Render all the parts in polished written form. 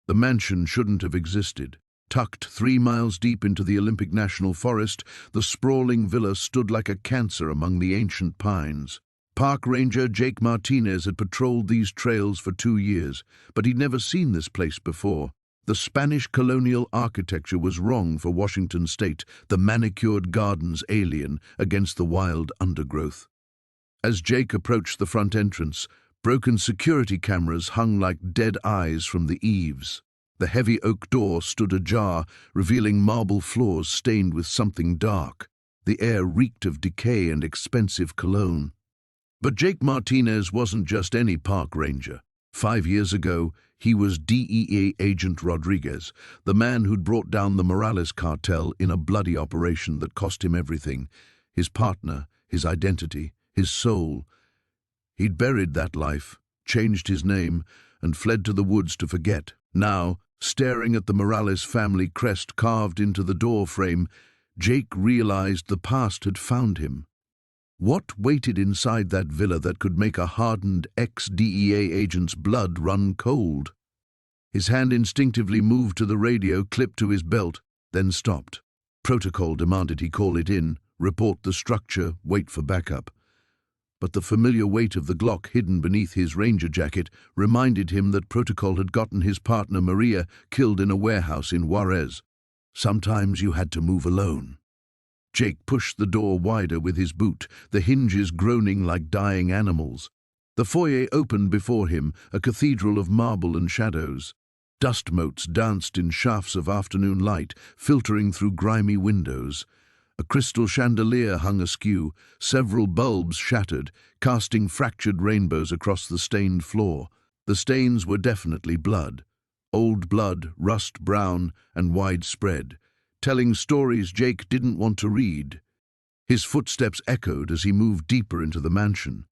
The mansion shouldn't have existed. Tucked 3 miles deep into the Olympic National Forest, the sprawling villa stood like a cancer among the ancient pines. Park Ranger Jake Martinez had patrolled these trails for 2 years, but he'd never seen this place before. The Spanish colonial architecture was wrong for Washington state, the manicured gardens alien against the wild undergrowth. As Jake approached the front entrance, broken security cameras hung like dead eyes from the eaves. The heavy oak door stood ajar, revealing marble floors stained with something dark. The air reeked of decay and expensive cologne. But Jake Martinez wasn't just any park ranger. 5 years ago, he was DEA agent Rodriguez, the man who'd brought down the Morales cartel in a bloody operation that cost him everything: his partner, his identity, his soul. He'd buried that life, changed his name, and fled to the woods to forget. Now, staring at the Morales family crest carved into the door frame, Jake realized the past had found him. What waited inside that villa that could make a hardened ex-DEA agent's blood run cold? His hand instinctively moved to the radio clipped to his belt, then stopped. Protocol demanded he call it in, report the structure, wait for backup. But the familiar weight of the Glock hidden beneath his ranger jacket reminded him that Protocol had gotten his partner Maria killed in a warehouse in Juarez. Sometimes you had to move alone. Jake pushed the door wider with his boot, the hinges groaning like dying animals. The foyer opened before him, a cathedral of marble and shadows. Dust motes danced in shafts of afternoon light, filtering through grimy windows. A crystal chandelier hung askew, several bulbs shattered, casting fractured rainbows across the stained floor. The stains were definitely blood. Old blood, rust brown and widespread, telling stories Jake didn't want to read. His footsteps echoed as he moved deeper into the mansion.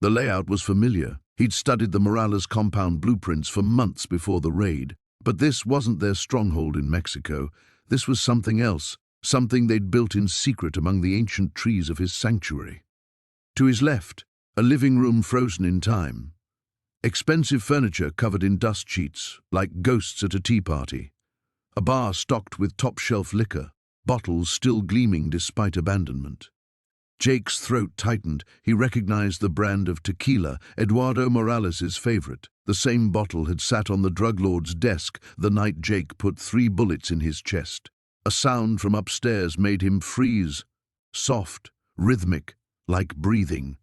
The layout was familiar. He'd studied the Morales compound blueprints for months before the raid. But this wasn't their stronghold in Mexico. This was something else, something they'd built in secret among the ancient trees of his sanctuary. To his left, a living room frozen in time. Expensive furniture covered in dust sheets, like ghosts at a tea party. A bar stocked with top-shelf liquor, bottles still gleaming despite abandonment. Jake's throat tightened. He recognized the brand of tequila, Eduardo Morales' favorite. The same bottle had sat on the drug lord's desk the night Jake put 3 bullets in his chest. A sound from upstairs made him freeze, soft, rhythmic, like breathing.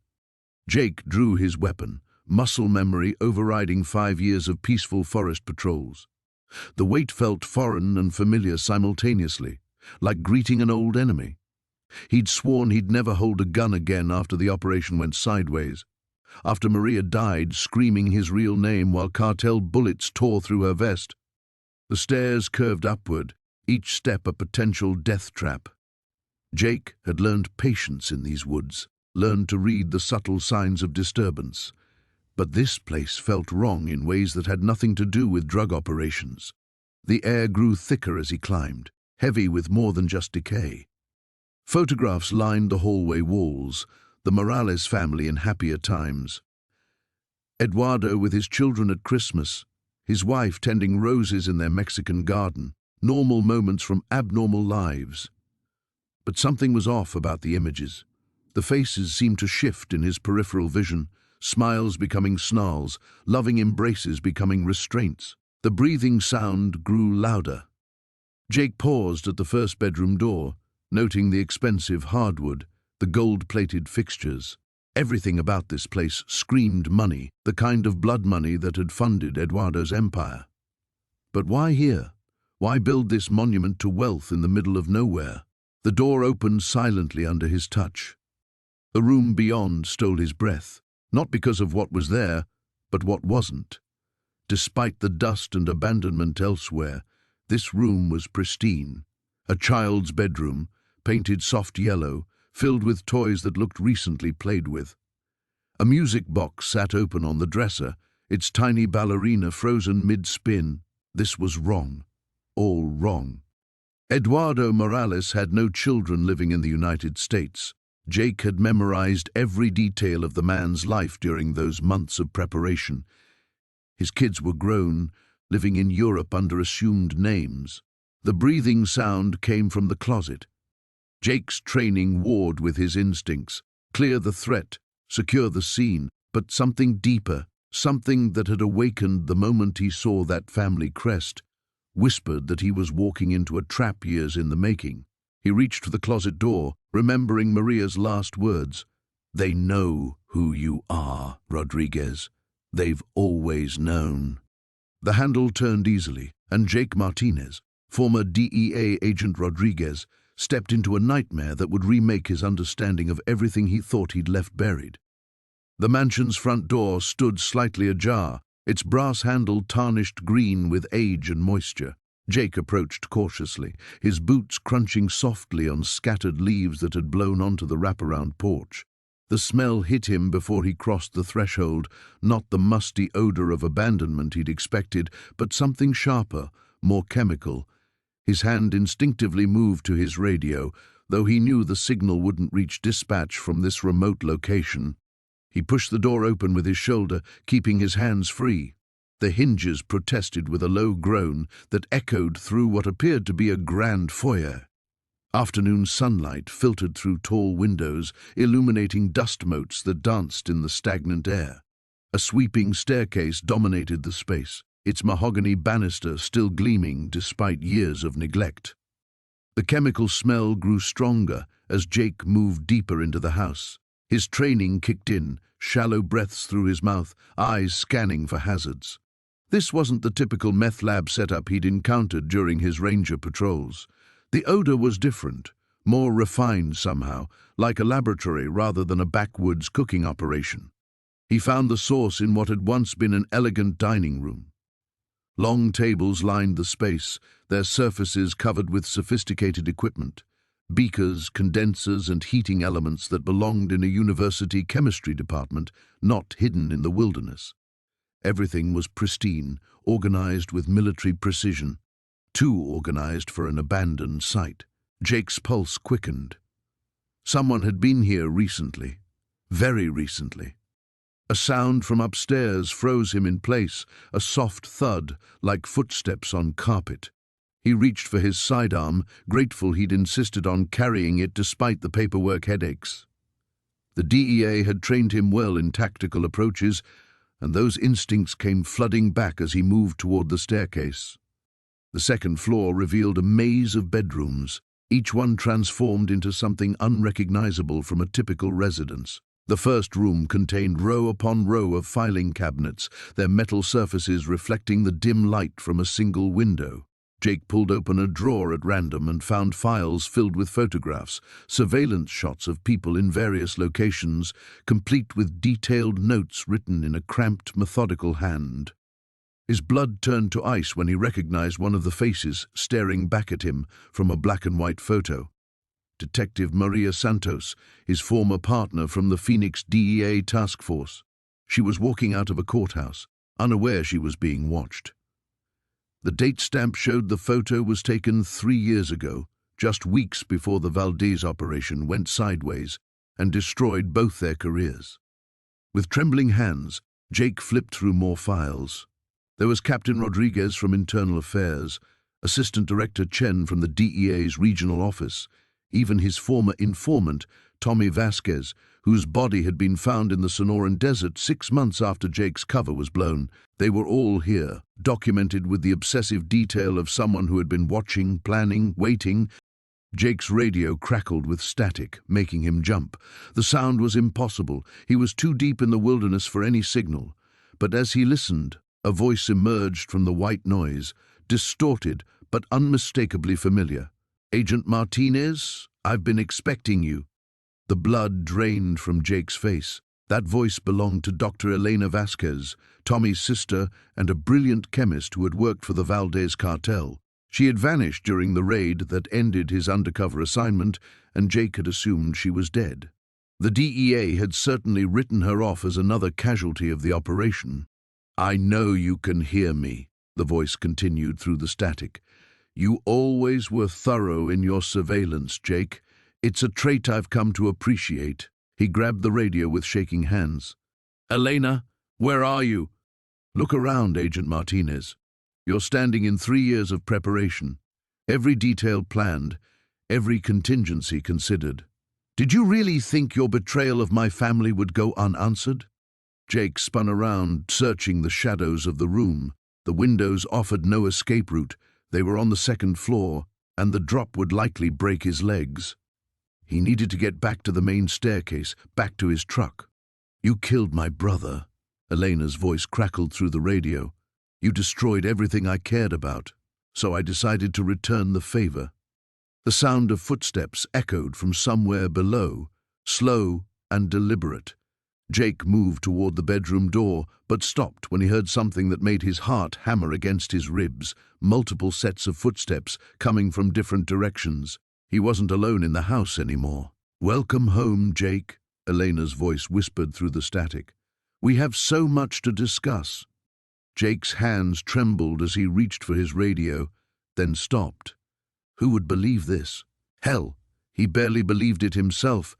Jake drew his weapon, muscle memory overriding 5 years of peaceful forest patrols. The weight felt foreign and familiar simultaneously, like greeting an old enemy. He'd sworn he'd never hold a gun again after the operation went sideways. After Maria died, screaming his real name while cartel bullets tore through her vest. The stairs curved upward, each step a potential death trap. Jake had learned patience in these woods, learned to read the subtle signs of disturbance. But this place felt wrong in ways that had nothing to do with drug operations. The air grew thicker as he climbed, heavy with more than just decay. Photographs lined the hallway walls, the Morales family in happier times. Eduardo with his children at Christmas, his wife tending roses in their Mexican garden, normal moments from abnormal lives. But something was off about the images. The faces seemed to shift in his peripheral vision, smiles becoming snarls, loving embraces becoming restraints. The breathing sound grew louder. Jake paused at the first bedroom door, noting the expensive hardwood, the gold-plated fixtures. Everything about this place screamed money, the kind of blood money that had funded Eduardo's empire. But why here? Why build this monument to wealth in the middle of nowhere? The door opened silently under his touch. The room beyond stole his breath, not because of what was there, but what wasn't. Despite the dust and abandonment elsewhere, this room was pristine. A child's bedroom, painted soft yellow, filled with toys that looked recently played with. A music box sat open on the dresser, its tiny ballerina frozen mid-spin. This was wrong. All wrong. Eduardo Morales had no children living in the United States. Jake had memorized every detail of the man's life during those months of preparation. His kids were grown, living in Europe under assumed names. The breathing sound came from the closet. Jake's training warred with his instincts. Clear the threat, secure the scene, but something deeper, something that had awakened the moment he saw that family crest, whispered that he was walking into a trap years in the making. He reached for the closet door, remembering Maria's last words. "They know who you are, Rodriguez. They've always known." The handle turned easily, and Jake Martinez, former DEA agent Rodriguez, stepped into a nightmare that would remake his understanding of everything he thought he'd left buried. The mansion's front door stood slightly ajar, its brass handle tarnished green with age and moisture. Jake approached cautiously, his boots crunching softly on scattered leaves that had blown onto the wraparound porch. The smell hit him before he crossed the threshold, not the musty odor of abandonment he'd expected, but something sharper, more chemical. His hand instinctively moved to his radio, though he knew the signal wouldn't reach dispatch from this remote location. He pushed the door open with his shoulder, keeping his hands free. The hinges protested with a low groan that echoed through what appeared to be a grand foyer. Afternoon sunlight filtered through tall windows, illuminating dust motes that danced in the stagnant air. A sweeping staircase dominated the space, its mahogany banister still gleaming despite years of neglect. The chemical smell grew stronger as Jake moved deeper into the house. His training kicked in, shallow breaths through his mouth, eyes scanning for hazards. This wasn't the typical meth lab setup he'd encountered during his ranger patrols. The odor was different, more refined somehow, like a laboratory rather than a backwoods cooking operation. He found the source in what had once been an elegant dining room. Long tables lined the space, their surfaces covered with sophisticated equipment. Beakers, condensers, and heating elements that belonged in a university chemistry department, not hidden in the wilderness. Everything was pristine, organized with military precision. Too organized for an abandoned site. Jake's pulse quickened. Someone had been here recently. Very recently. A sound from upstairs froze him in place, a soft thud, like footsteps on carpet. He reached for his sidearm, grateful he'd insisted on carrying it despite the paperwork headaches. The DEA had trained him well in tactical approaches, and those instincts came flooding back as he moved toward the staircase. The second floor revealed a maze of bedrooms, each one transformed into something unrecognizable from a typical residence. The first room contained row upon row of filing cabinets, their metal surfaces reflecting the dim light from a single window. Jake pulled open a drawer at random and found files filled with photographs, surveillance shots of people in various locations, complete with detailed notes written in a cramped, methodical hand. His blood turned to ice when he recognized one of the faces staring back at him from a black-and-white photo. Detective Maria Santos, his former partner from the Phoenix DEA task force. She was walking out of a courthouse, unaware she was being watched. The date stamp showed the photo was taken 3 years ago, just weeks before the Valdez operation went sideways and destroyed both their careers. With trembling hands, Jake flipped through more files. There was Captain Rodriguez from Internal Affairs, Assistant Director Chen from the DEA's regional office, even his former informant, Tommy Vasquez, whose body had been found in the Sonoran Desert 6 months after Jake's cover was blown. They were all here, documented with the obsessive detail of someone who had been watching, planning, waiting. Jake's radio crackled with static, making him jump. The sound was impossible. He was too deep in the wilderness for any signal. But as he listened, a voice emerged from the white noise, distorted but unmistakably familiar. "Agent Martinez, I've been expecting you." The blood drained from Jake's face. That voice belonged to Dr. Elena Vasquez, Tommy's sister and a brilliant chemist who had worked for the Valdez Cartel. She had vanished during the raid that ended his undercover assignment, and Jake had assumed she was dead. The DEA had certainly written her off as another casualty of the operation. "I know you can hear me," the voice continued through the static. "You always were thorough in your surveillance, Jake. It's a trait I've come to appreciate." He grabbed the radio with shaking hands. "Elena, where are you?" "Look around, Agent Martinez." You're standing in 3 years of preparation, every detail planned, every contingency considered. Did you really think your betrayal of my family would go unanswered? Jake spun around, searching the shadows of the room. The windows offered no escape route. They were on the second floor, and the drop would likely break his legs. He needed to get back to the main staircase, back to his truck. You killed my brother. Elena's voice crackled through the radio. You destroyed everything I cared about, so I decided to return the favor. The sound of footsteps echoed from somewhere below, slow and deliberate. Jake moved toward the bedroom door, but stopped when he heard something that made his heart hammer against his ribs. Multiple sets of footsteps coming from different directions. He wasn't alone in the house anymore. "Welcome home, Jake," Elena's voice whispered through the static. "We have so much to discuss." Jake's hands trembled as he reached for his radio, then stopped. Who would believe this? Hell, he barely believed it himself,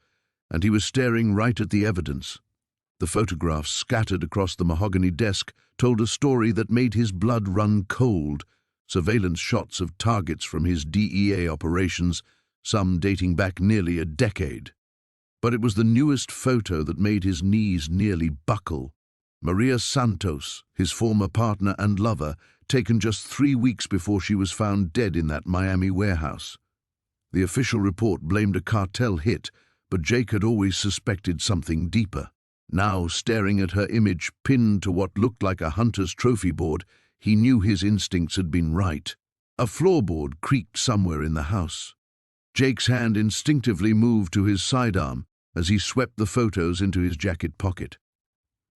and he was staring right at the evidence. The photographs scattered across the mahogany desk told a story that made his blood run cold. Surveillance shots of targets from his DEA operations, some dating back nearly a decade. But it was the newest photo that made his knees nearly buckle. Maria Santos, his former partner and lover, taken just 3 weeks before she was found dead in that Miami warehouse. The official report blamed a cartel hit, but Jake had always suspected something deeper. Now, staring at her image pinned to what looked like a hunter's trophy board, he knew his instincts had been right. A floorboard creaked somewhere in the house. Jake's hand instinctively moved to his sidearm as he swept the photos into his jacket pocket.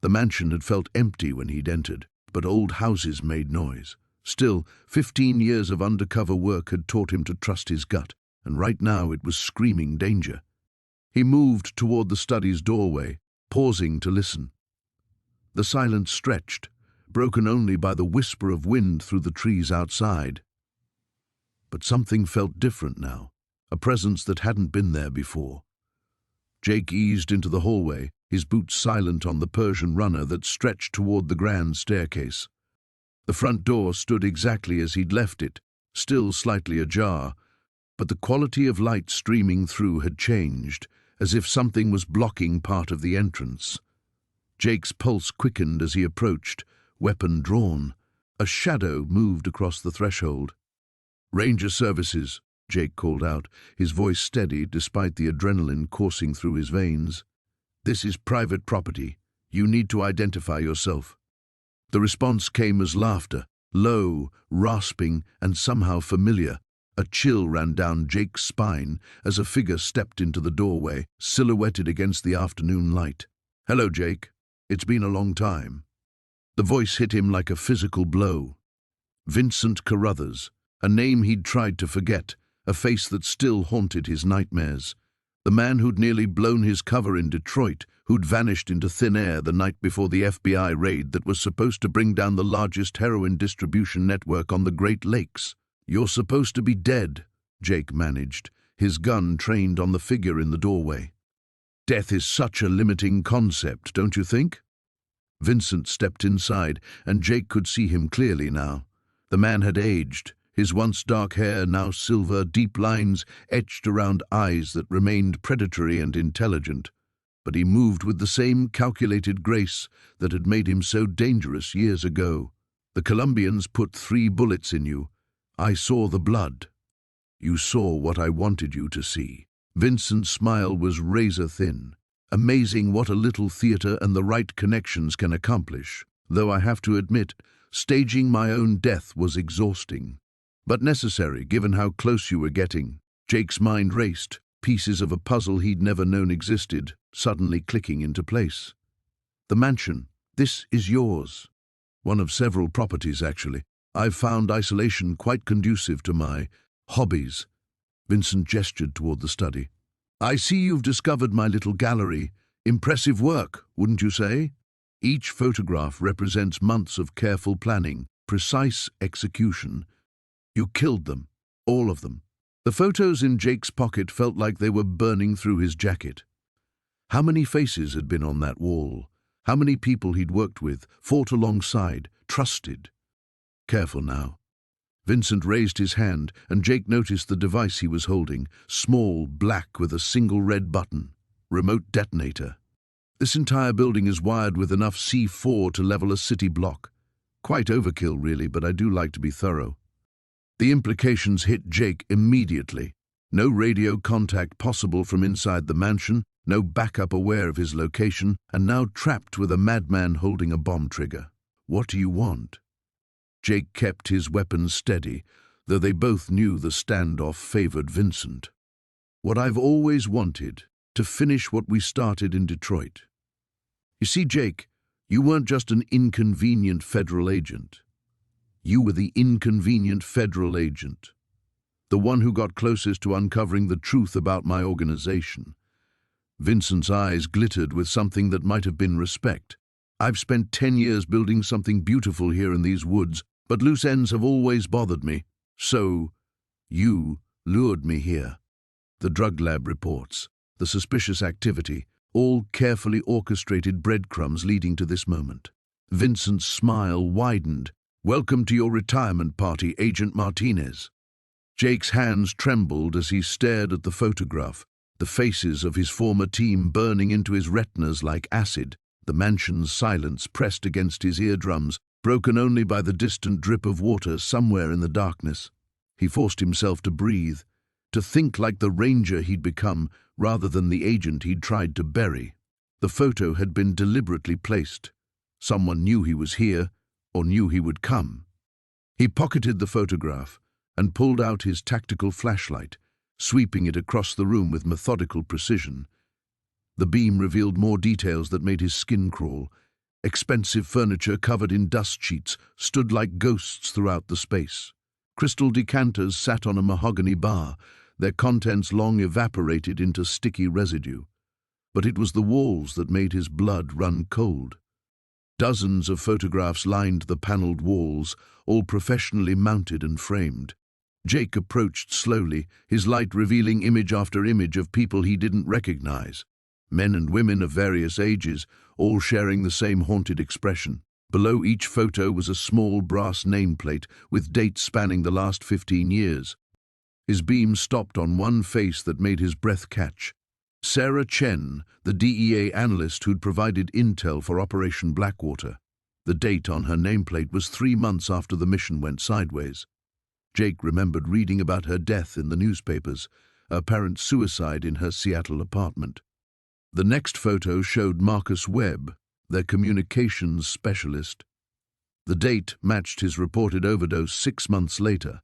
The mansion had felt empty when he'd entered, but old houses made noise. Still, 15 years of undercover work had taught him to trust his gut, and right now it was screaming danger. He moved toward the study's doorway, pausing to listen. The silence stretched, broken only by the whisper of wind through the trees outside. But something felt different now, a presence that hadn't been there before. Jake eased into the hallway, his boots silent on the Persian runner that stretched toward the grand staircase. The front door stood exactly as he'd left it, still slightly ajar, but the quality of light streaming through had changed, as if something was blocking part of the entrance. Jake's pulse quickened as he approached, weapon drawn. A shadow moved across the threshold. "Ranger Services," Jake called out, his voice steady despite the adrenaline coursing through his veins. "This is private property. You need to identify yourself." The response came as laughter, low, rasping, and somehow familiar. A chill ran down Jake's spine as a figure stepped into the doorway, silhouetted against the afternoon light. "Hello, Jake. It's been a long time." The voice hit him like a physical blow. Vincent Carruthers, a name he'd tried to forget, a face that still haunted his nightmares. The man who'd nearly blown his cover in Detroit, who'd vanished into thin air the night before the FBI raid that was supposed to bring down the largest heroin distribution network on the Great Lakes. "You're supposed to be dead," Jake managed, his gun trained on the figure in the doorway. "Death is such a limiting concept, don't you think?" Vincent stepped inside, and Jake could see him clearly now. The man had aged, his once dark hair now silver, deep lines etched around eyes that remained predatory and intelligent. But he moved with the same calculated grace that had made him so dangerous years ago. "The Colombians put 3 bullets in you. I saw the blood. You saw what I wanted you to see." Vincent's smile was razor-thin. "Amazing what a little theater and the right connections can accomplish. Though I have to admit, staging my own death was exhausting. But necessary, given how close you were getting." Jake's mind raced, pieces of a puzzle he'd never known existed, suddenly clicking into place. "The mansion. This is yours." "One of several properties, actually. I've found isolation quite conducive to my hobbies." Vincent gestured toward the study. "I see you've discovered my little gallery. Impressive work, wouldn't you say? Each photograph represents months of careful planning, precise execution. You killed them, all of them." The photos in Jake's pocket felt like they were burning through his jacket. How many faces had been on that wall? How many people he'd worked with, fought alongside, trusted? Careful now. Vincent raised his hand, and Jake noticed the device he was holding, small, black, with a single red button. Remote detonator. This entire building is wired with enough C4 to level a city block. Quite overkill, really, but I do like to be thorough. The implications hit Jake immediately. No radio contact possible from inside the mansion, no backup aware of his location, and now trapped with a madman holding a bomb trigger. What do you want? Jake kept his weapons steady, though they both knew the standoff favored Vincent. What I've always wanted, to finish what we started in Detroit. You see, Jake, you weren't just an inconvenient federal agent. You were the inconvenient federal agent. The one who got closest to uncovering the truth about my organization. Vincent's eyes glittered with something that might have been respect. I've spent 10 years building something beautiful here in these woods, but loose ends have always bothered me. So, you lured me here. The drug lab reports, the suspicious activity, all carefully orchestrated breadcrumbs leading to this moment. Vincent's smile widened. Welcome to your retirement party, Agent Martinez. Jake's hands trembled as he stared at the photograph, the faces of his former team burning into his retinas like acid, the mansion's silence pressed against his eardrums, broken only by the distant drip of water somewhere in the darkness. He forced himself to breathe, to think like the ranger he'd become rather than the agent he'd tried to bury. The photo had been deliberately placed. Someone knew he was here, or knew he would come. He pocketed the photograph and pulled out his tactical flashlight, sweeping it across the room with methodical precision. The beam revealed more details that made his skin crawl. Expensive furniture covered in dust sheets stood like ghosts throughout the space. Crystal decanters sat on a mahogany bar, their contents long evaporated into sticky residue. But it was the walls that made his blood run cold. Dozens of photographs lined the paneled walls, all professionally mounted and framed. Jake approached slowly, his light revealing image after image of people he didn't recognize. Men and women of various ages, all sharing the same haunted expression. Below each photo was a small brass nameplate with dates spanning the last 15 years. His beam stopped on one face that made his breath catch. Sarah Chen, the DEA analyst who'd provided intel for Operation Blackwater. The date on her nameplate was 3 months after the mission went sideways. Jake remembered reading about her death in the newspapers, apparent suicide in her Seattle apartment. The next photo showed Marcus Webb, their communications specialist. The date matched his reported overdose 6 months later.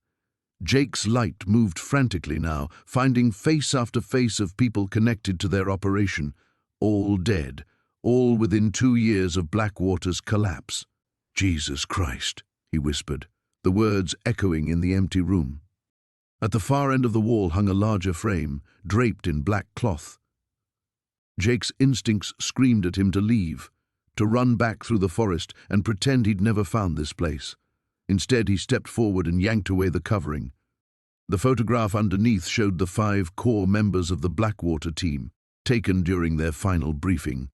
Jake's light moved frantically now, finding face after face of people connected to their operation, all dead, all within 2 years of Blackwater's collapse. Jesus Christ, he whispered, the words echoing in the empty room. At the far end of the wall hung a larger frame, draped in black cloth. Jake's instincts screamed at him to leave, to run back through the forest and pretend he'd never found this place. Instead, he stepped forward and yanked away the covering. The photograph underneath showed the 5 core members of the Blackwater team, taken during their final briefing.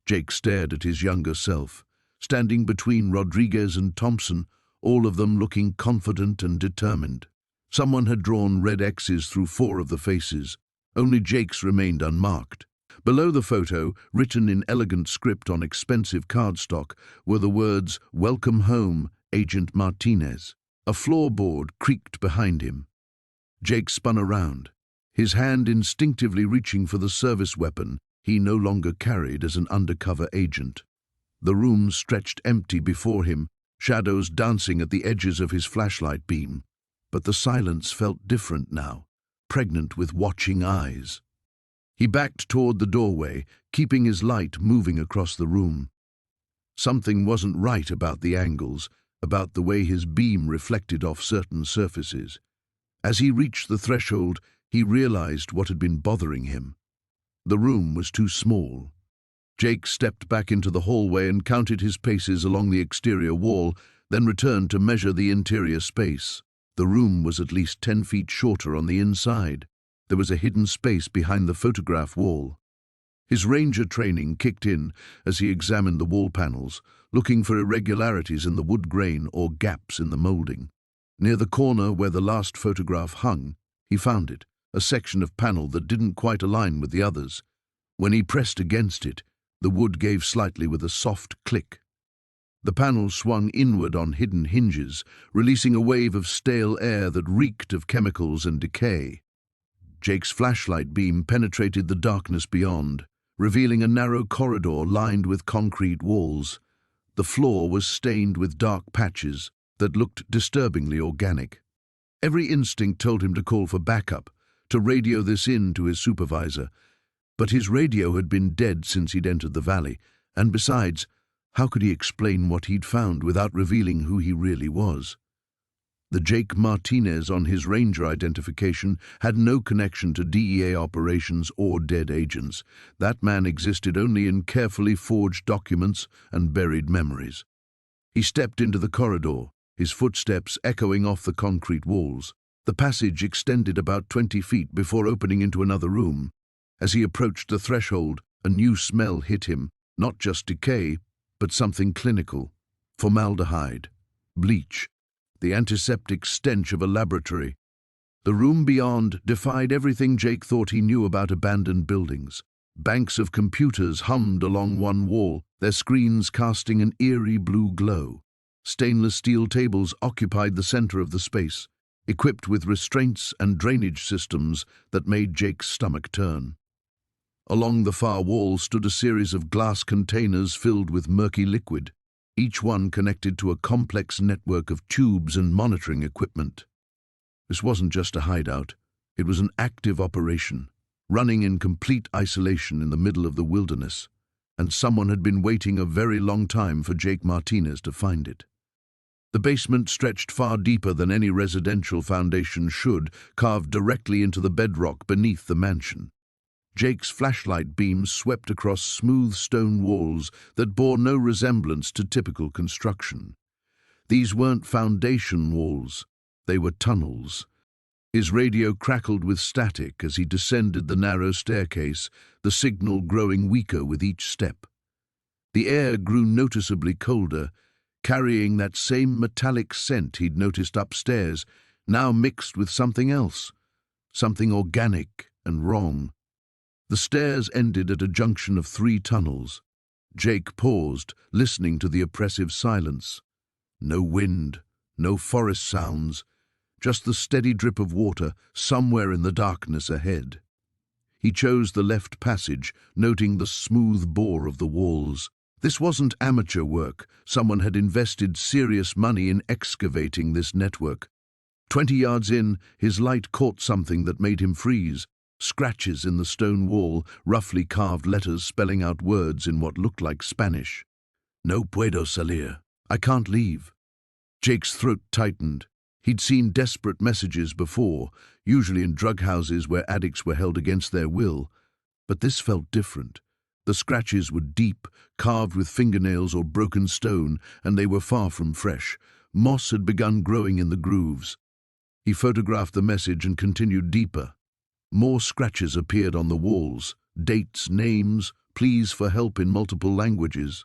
Jake stared at his younger self, standing between Rodriguez and Thompson, all of them looking confident and determined. Someone had drawn red X's through 4 of the faces. Only Jake's remained unmarked. Below the photo, written in elegant script on expensive cardstock, were the words, "Welcome home, Agent Martinez." A floorboard creaked behind him. Jake spun around, his hand instinctively reaching for the service weapon he no longer carried as an undercover agent. The room stretched empty before him, shadows dancing at the edges of his flashlight beam. But the silence felt different now, pregnant with watching eyes. He backed toward the doorway, keeping his light moving across the room. Something wasn't right about the angles, about the way his beam reflected off certain surfaces. As he reached the threshold, he realized what had been bothering him. The room was too small. Jake stepped back into the hallway and counted his paces along the exterior wall, then returned to measure the interior space. The room was at least 10 feet shorter on the inside. There was a hidden space behind the photograph wall. His ranger training kicked in as he examined the wall panels, looking for irregularities in the wood grain or gaps in the molding. Near the corner where the last photograph hung, he found it, a section of panel that didn't quite align with the others. When he pressed against it, the wood gave slightly with a soft click. The panel swung inward on hidden hinges, releasing a wave of stale air that reeked of chemicals and decay. Jake's flashlight beam penetrated the darkness beyond, revealing a narrow corridor lined with concrete walls. The floor was stained with dark patches that looked disturbingly organic. Every instinct told him to call for backup, to radio this in to his supervisor. But his radio had been dead since he'd entered the valley, and besides, how could he explain what he'd found without revealing who he really was? The Jake Martinez on his ranger identification had no connection to DEA operations or dead agents. That man existed only in carefully forged documents and buried memories. He stepped into the corridor, his footsteps echoing off the concrete walls. The passage extended about 20 feet before opening into another room. As he approached the threshold, a new smell hit him, not just decay, but something clinical. Formaldehyde, bleach, the antiseptic stench of a laboratory. The room beyond defied everything Jake thought he knew about abandoned buildings. Banks of computers hummed along one wall, their screens casting an eerie blue glow. Stainless steel tables occupied the center of the space, equipped with restraints and drainage systems that made Jake's stomach turn. Along the far wall stood a series of glass containers filled with murky liquid, each one connected to a complex network of tubes and monitoring equipment. This wasn't just a hideout, it was an active operation, running in complete isolation in the middle of the wilderness, and someone had been waiting a very long time for Jake Martinez to find it. The basement stretched far deeper than any residential foundation should, carved directly into the bedrock beneath the mansion. Jake's flashlight beams swept across smooth stone walls that bore no resemblance to typical construction. These weren't foundation walls, they were tunnels. His radio crackled with static as he descended the narrow staircase, the signal growing weaker with each step. The air grew noticeably colder, carrying that same metallic scent he'd noticed upstairs, now mixed with something else, something organic and wrong. The stairs ended at a junction of 3 tunnels. Jake paused, listening to the oppressive silence. No wind, no forest sounds, just the steady drip of water somewhere in the darkness ahead. He chose the left passage, noting the smooth bore of the walls. This wasn't amateur work. Someone had invested serious money in excavating this network. 20 yards in, his light caught something that made him freeze. Scratches in the stone wall, roughly carved letters spelling out words in what looked like Spanish. No puedo salir. I can't leave. Jake's throat tightened. He'd seen desperate messages before, usually in drug houses where addicts were held against their will. But this felt different. The scratches were deep, carved with fingernails or broken stone, and they were far from fresh. Moss had begun growing in the grooves. He photographed the message and continued deeper. More scratches appeared on the walls, dates, names, pleas for help in multiple languages.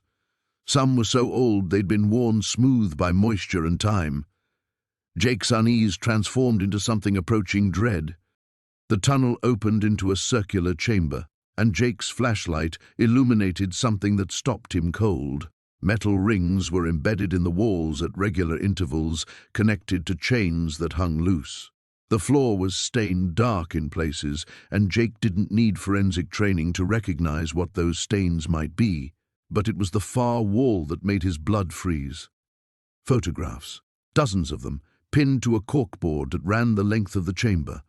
Some were so old they'd been worn smooth by moisture and time. Jake's unease transformed into something approaching dread. The tunnel opened into a circular chamber, and Jake's flashlight illuminated something that stopped him cold. Metal rings were embedded in the walls at regular intervals, connected to chains that hung loose. The floor was stained dark in places, and Jake didn't need forensic training to recognize what those stains might be, but it was the far wall that made his blood freeze. Photographs, dozens of them, pinned to a corkboard that ran the length of the chamber.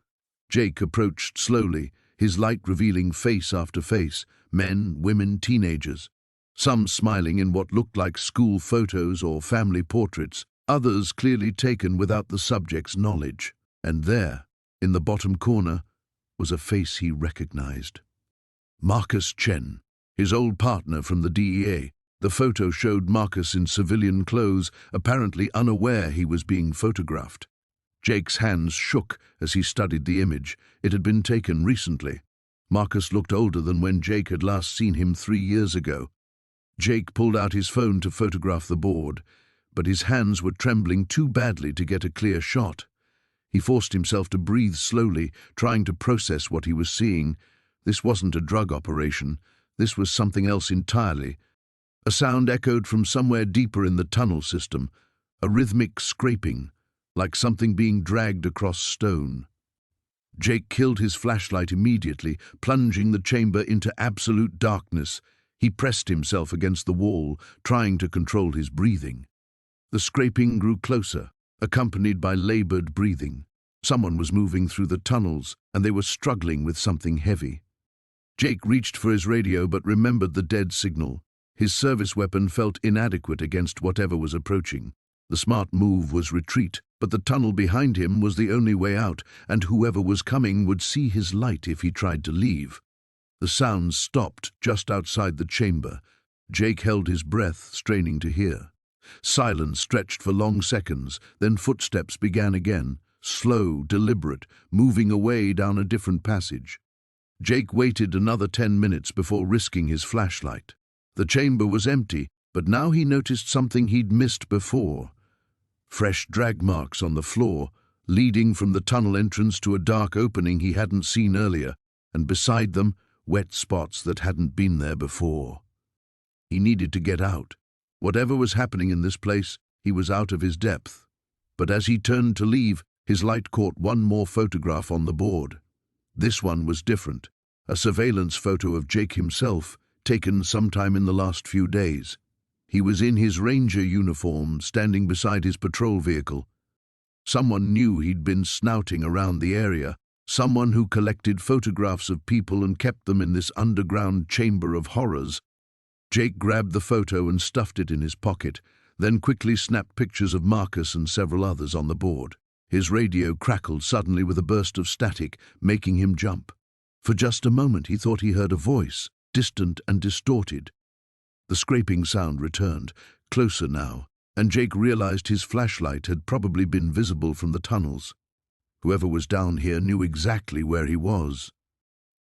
Jake approached slowly, his light revealing face after face, men, women, teenagers. Some smiling in what looked like school photos or family portraits, others clearly taken without the subject's knowledge. And there, in the bottom corner, was a face he recognized. Marcus Chen, his old partner from the DEA. The photo showed Marcus in civilian clothes, apparently unaware he was being photographed. Jake's hands shook as he studied the image. It had been taken recently. Marcus looked older than when Jake had last seen him 3 years ago. Jake pulled out his phone to photograph the board, but his hands were trembling too badly to get a clear shot. He forced himself to breathe slowly, trying to process what he was seeing. This wasn't a drug operation. This was something else entirely. A sound echoed from somewhere deeper in the tunnel system, a rhythmic scraping, like something being dragged across stone. Jake killed his flashlight immediately, plunging the chamber into absolute darkness. He pressed himself against the wall, trying to control his breathing. The scraping grew closer, accompanied by labored breathing. Someone was moving through the tunnels, and they were struggling with something heavy. Jake reached for his radio but remembered the dead signal. His service weapon felt inadequate against whatever was approaching. The smart move was retreat, but the tunnel behind him was the only way out, and whoever was coming would see his light if he tried to leave. The sounds stopped just outside the chamber. Jake held his breath, straining to hear. Silence stretched for long seconds, then footsteps began again, slow, deliberate, moving away down a different passage. Jake waited another 10 minutes before risking his flashlight. The chamber was empty, but now he noticed something he'd missed before. Fresh drag marks on the floor, leading from the tunnel entrance to a dark opening he hadn't seen earlier, and beside them, wet spots that hadn't been there before. He needed to get out. Whatever was happening in this place, he was out of his depth. But as he turned to leave, his light caught one more photograph on the board. This one was different, a surveillance photo of Jake himself, taken sometime in the last few days. He was in his ranger uniform, standing beside his patrol vehicle. Someone knew he'd been snouting around the area, someone who collected photographs of people and kept them in this underground chamber of horrors. Jake grabbed the photo and stuffed it in his pocket, then quickly snapped pictures of Marcus and several others on the board. His radio crackled suddenly with a burst of static, making him jump. For just a moment he thought he heard a voice, distant and distorted. The scraping sound returned, closer now, and Jake realized his flashlight had probably been visible from the tunnels. Whoever was down here knew exactly where he was.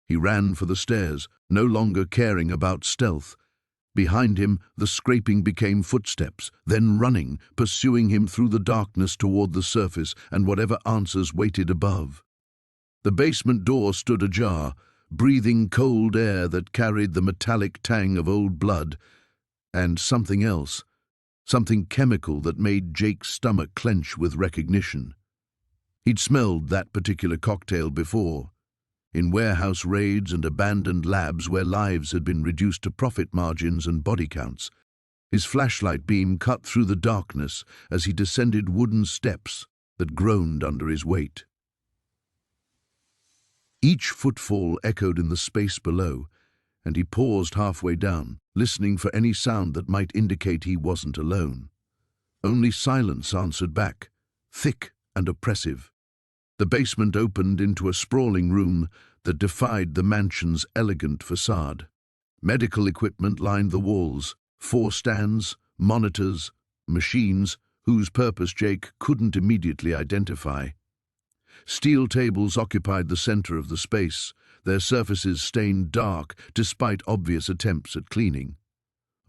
He ran for the stairs, no longer caring about stealth. Behind him, the scraping became footsteps, then running, pursuing him through the darkness toward the surface and whatever answers waited above. The basement door stood ajar, breathing cold air that carried the metallic tang of old blood, and something else, something chemical that made Jake's stomach clench with recognition. He'd smelled that particular cocktail before, in warehouse raids and abandoned labs where lives had been reduced to profit margins and body counts. His flashlight beam cut through the darkness as he descended wooden steps that groaned under his weight. Each footfall echoed in the space below, and he paused halfway down, listening for any sound that might indicate he wasn't alone. Only silence answered back, thick and oppressive. The basement opened into a sprawling room that defied the mansion's elegant facade. Medical equipment lined the walls, 4 stands, monitors, machines whose purpose Jake couldn't immediately identify. Steel tables occupied the center of the space, their surfaces stained dark despite obvious attempts at cleaning.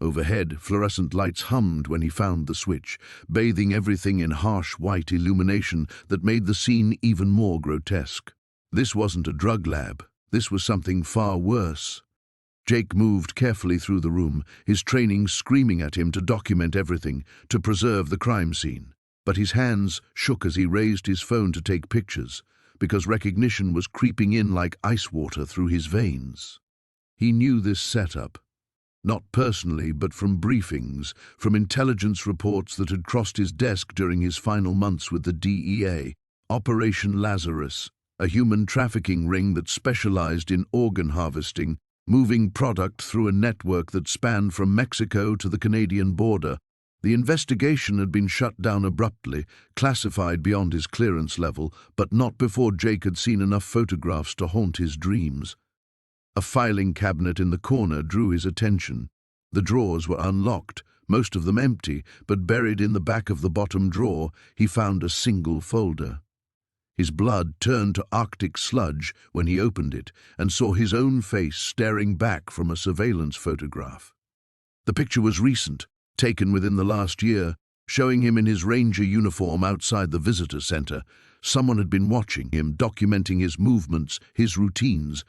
Overhead, fluorescent lights hummed when he found the switch, bathing everything in harsh white illumination that made the scene even more grotesque. This wasn't a drug lab. This was something far worse. Jake moved carefully through the room, his training screaming at him to document everything, to preserve the crime scene. But his hands shook as he raised his phone to take pictures, because recognition was creeping in like ice water through his veins. He knew this setup. Not personally, but from briefings, from intelligence reports that had crossed his desk during his final months with the DEA. Operation Lazarus, a human trafficking ring that specialized in organ harvesting, moving product through a network that spanned from Mexico to the Canadian border. The investigation had been shut down abruptly, classified beyond his clearance level, but not before Jake had seen enough photographs to haunt his dreams. A filing cabinet in the corner drew his attention. The drawers were unlocked, most of them empty, but buried in the back of the bottom drawer, he found a single folder. His blood turned to Arctic sludge when he opened it and saw his own face staring back from a surveillance photograph. The picture was recent, taken within the last year, showing him in his ranger uniform outside the visitor center. Someone had been watching him, documenting his movements, his routines.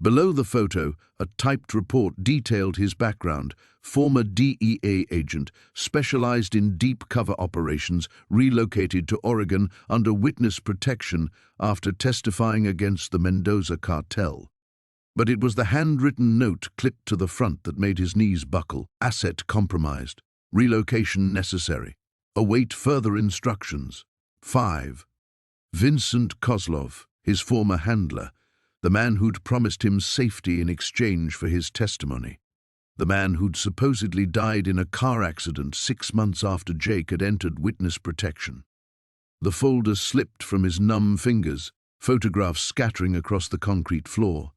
Below the photo, a typed report detailed his background. Former DEA agent, specialized in deep cover operations, relocated to Oregon under witness protection after testifying against the Mendoza Cartel. But it was the handwritten note clipped to the front that made his knees buckle. Asset compromised. Relocation necessary. Await further instructions. 5. Vincent Kozlov, his former handler, the man who'd promised him safety in exchange for his testimony. The man who'd supposedly died in a car accident 6 months after Jake had entered witness protection. The folder slipped from his numb fingers, photographs scattering across the concrete floor.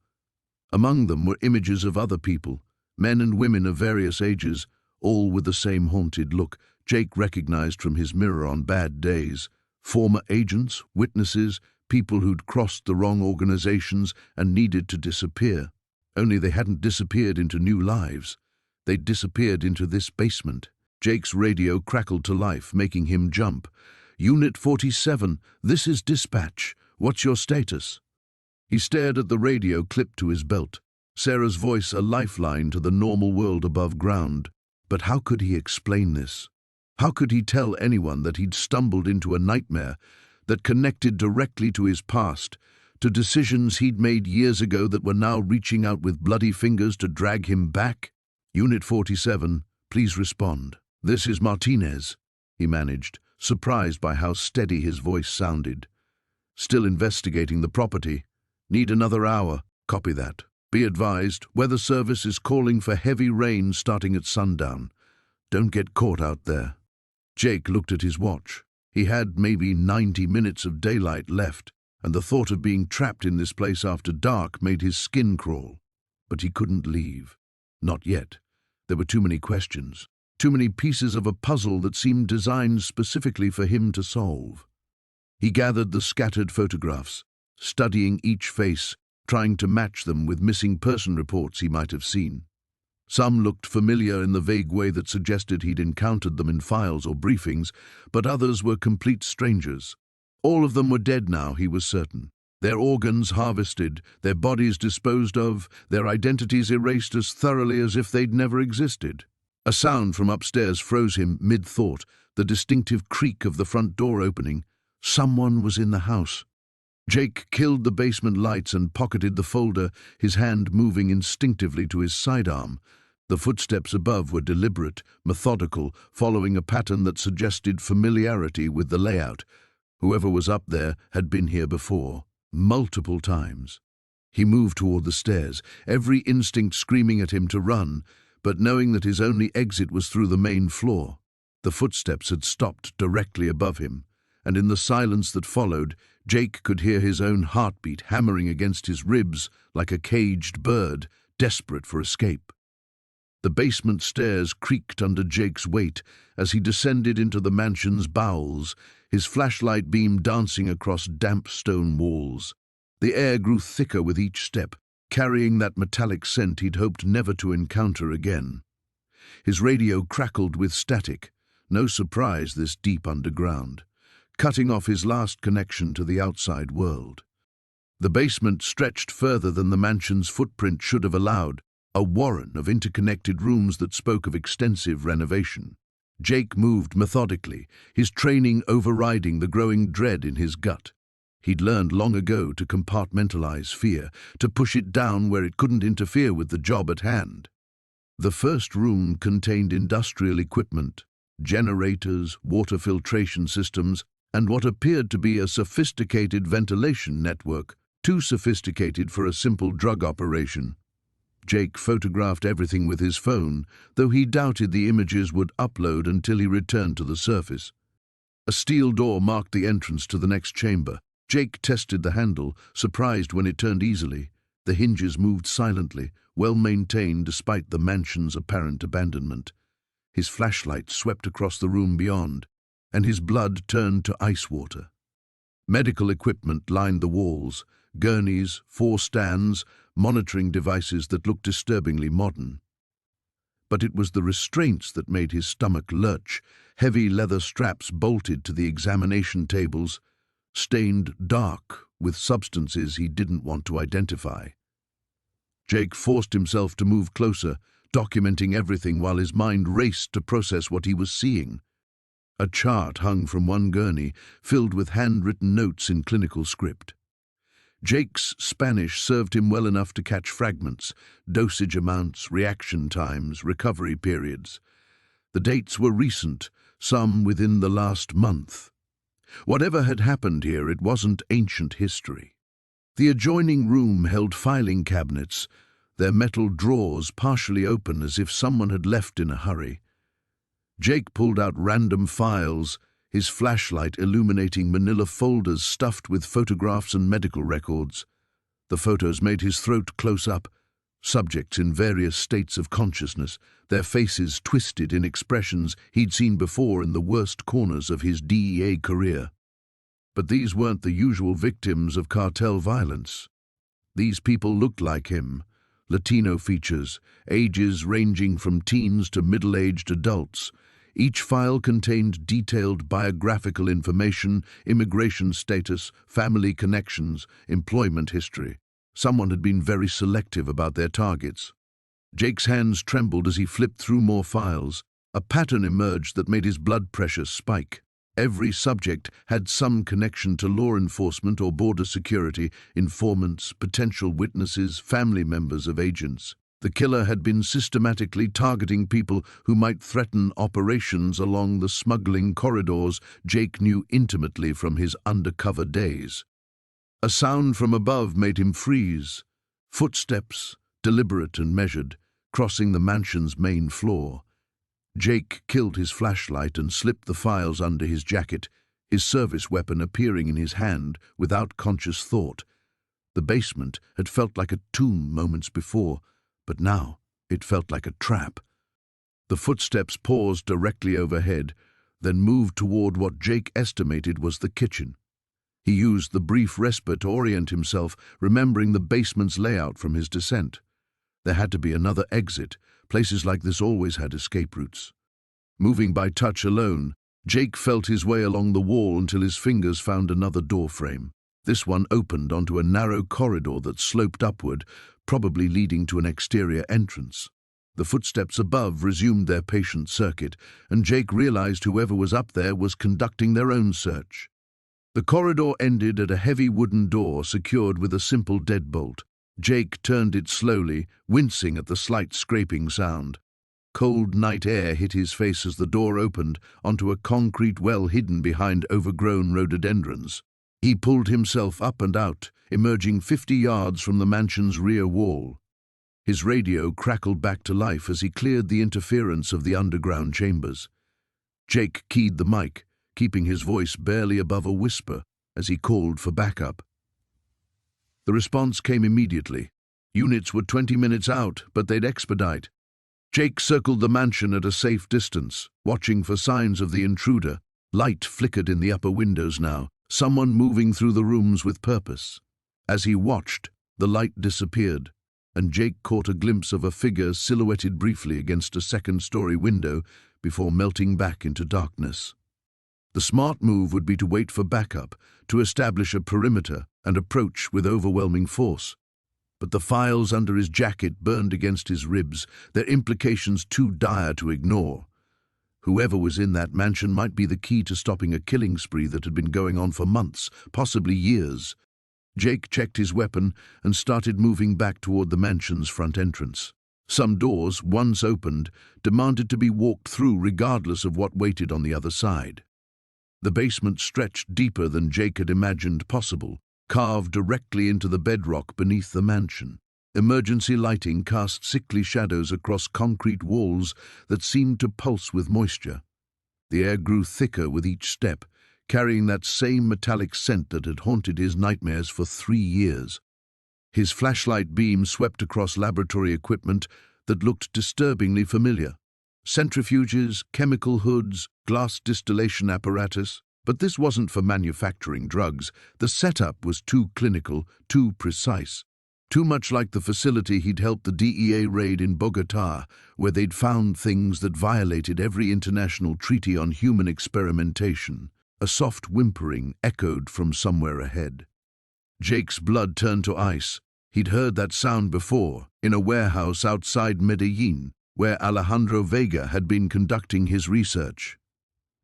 Among them were images of other people, men and women of various ages, all with the same haunted look Jake recognized from his mirror on bad days. Former agents, witnesses, people who'd crossed the wrong organizations and needed to disappear. Only they hadn't disappeared into new lives. They'd disappeared into this basement. Jake's radio crackled to life, making him jump. "Unit 47, this is dispatch. What's your status?" He stared at the radio clipped to his belt, Sarah's voice a lifeline to the normal world above ground. But how could he explain this? How could he tell anyone that he'd stumbled into a nightmare that connected directly to his past, to decisions he'd made years ago that were now reaching out with bloody fingers to drag him back? "Unit 47, please respond." "This is Martinez," he managed, surprised by how steady his voice sounded. "Still investigating the property. Need another hour. Copy that. Be advised, weather service is calling for heavy rain starting at sundown. Don't get caught out there." Jake looked at his watch. He had maybe 90 minutes of daylight left, and the thought of being trapped in this place after dark made his skin crawl. But he couldn't leave. Not yet. There were too many questions, too many pieces of a puzzle that seemed designed specifically for him to solve. He gathered the scattered photographs, studying each face, trying to match them with missing person reports he might have seen. Some looked familiar in the vague way that suggested he'd encountered them in files or briefings, but others were complete strangers. All of them were dead now, he was certain. Their organs harvested, their bodies disposed of, their identities erased as thoroughly as if they'd never existed. A sound from upstairs froze him mid-thought, the distinctive creak of the front door opening. Someone was in the house. Jake killed the basement lights and pocketed the folder, his hand moving instinctively to his sidearm. The footsteps above were deliberate, methodical, following a pattern that suggested familiarity with the layout. Whoever was up there had been here before, multiple times. He moved toward the stairs, every instinct screaming at him to run, but knowing that his only exit was through the main floor. The footsteps had stopped directly above him, and in the silence that followed, Jake could hear his own heartbeat hammering against his ribs like a caged bird, desperate for escape. The basement stairs creaked under Jake's weight as he descended into the mansion's bowels, his flashlight beam dancing across damp stone walls. The air grew thicker with each step, carrying that metallic scent he'd hoped never to encounter again. His radio crackled with static, no surprise this deep underground, cutting off his last connection to the outside world. The basement stretched further than the mansion's footprint should have allowed, a warren of interconnected rooms that spoke of extensive renovation. Jake moved methodically, his training overriding the growing dread in his gut. He'd learned long ago to compartmentalize fear, to push it down where it couldn't interfere with the job at hand. The first room contained industrial equipment, generators, water filtration systems, and what appeared to be a sophisticated ventilation network, too sophisticated for a simple drug operation. Jake photographed everything with his phone, though he doubted the images would upload until he returned to the surface. A steel door marked the entrance to the next chamber. Jake tested the handle, surprised when it turned easily. The hinges moved silently, well maintained despite the mansion's apparent abandonment. His flashlight swept across the room beyond, and his blood turned to ice water. Medical equipment lined the walls, gurneys, 4 stands, monitoring devices that looked disturbingly modern. But it was the restraints that made his stomach lurch, heavy leather straps bolted to the examination tables, stained dark with substances he didn't want to identify. Jake forced himself to move closer, documenting everything while his mind raced to process what he was seeing. A chart hung from one gurney, filled with handwritten notes in clinical script. Jake's Spanish served him well enough to catch fragments, dosage amounts, reaction times, recovery periods. The dates were recent, some within the last month. Whatever had happened here, it wasn't ancient history. The adjoining room held filing cabinets, their metal drawers partially open as if someone had left in a hurry. Jake pulled out random files, his flashlight illuminating manila folders stuffed with photographs and medical records. The photos made his throat close up, subjects in various states of consciousness, their faces twisted in expressions he'd seen before in the worst corners of his DEA career. But these weren't the usual victims of cartel violence. These people looked like him, Latino features, ages ranging from teens to middle-aged adults. Each file contained detailed biographical information, immigration status, family connections, employment history. Someone had been very selective about their targets. Jake's hands trembled as he flipped through more files. A pattern emerged that made his blood pressure spike. Every subject had some connection to law enforcement or border security, informants, potential witnesses, family members of agents. The killer had been systematically targeting people who might threaten operations along the smuggling corridors Jake knew intimately from his undercover days. A sound from above made him freeze. Footsteps, deliberate and measured, crossing the mansion's main floor. Jake killed his flashlight and slipped the files under his jacket, his service weapon appearing in his hand without conscious thought. The basement had felt like a tomb moments before, but now it felt like a trap. The footsteps paused directly overhead, then moved toward what Jake estimated was the kitchen. He used the brief respite to orient himself, remembering the basement's layout from his descent. There had to be another exit. Places like this always had escape routes. Moving by touch alone, Jake felt his way along the wall until his fingers found another door frame. This one opened onto a narrow corridor that sloped upward, probably leading to an exterior entrance. The footsteps above resumed their patient circuit, and Jake realized whoever was up there was conducting their own search. The corridor ended at a heavy wooden door secured with a simple deadbolt. Jake turned it slowly, wincing at the slight scraping sound. Cold night air hit his face as the door opened onto a concrete well hidden behind overgrown rhododendrons. He pulled himself up and out, emerging 50 yards from the mansion's rear wall. His radio crackled back to life as he cleared the interference of the underground chambers. Jake keyed the mic, keeping his voice barely above a whisper as he called for backup. The response came immediately. Units were 20 minutes out, but they'd expedite. Jake circled the mansion at a safe distance, watching for signs of the intruder. Light flickered in the upper windows now, someone moving through the rooms with purpose. As he watched, the light disappeared, and Jake caught a glimpse of a figure silhouetted briefly against a second-story window before melting back into darkness. The smart move would be to wait for backup, to establish a perimeter and approach with overwhelming force. But the files under his jacket burned against his ribs, their implications too dire to ignore. Whoever was in that mansion might be the key to stopping a killing spree that had been going on for months, possibly years. Jake checked his weapon and started moving back toward the mansion's front entrance. Some doors, once opened, demanded to be walked through regardless of what waited on the other side. The basement stretched deeper than Jake had imagined possible, carved directly into the bedrock beneath the mansion. Emergency lighting cast sickly shadows across concrete walls that seemed to pulse with moisture. The air grew thicker with each step, carrying that same metallic scent that had haunted his nightmares for 3 years. His flashlight beam swept across laboratory equipment that looked disturbingly familiar. Centrifuges, chemical hoods, glass distillation apparatus. But this wasn't for manufacturing drugs. The setup was too clinical, too precise. Too much like the facility he'd helped the DEA raid in Bogotá, where they'd found things that violated every international treaty on human experimentation. A soft whimpering echoed from somewhere ahead. Jake's blood turned to ice. He'd heard that sound before, in a warehouse outside Medellin, where Alejandro Vega had been conducting his research.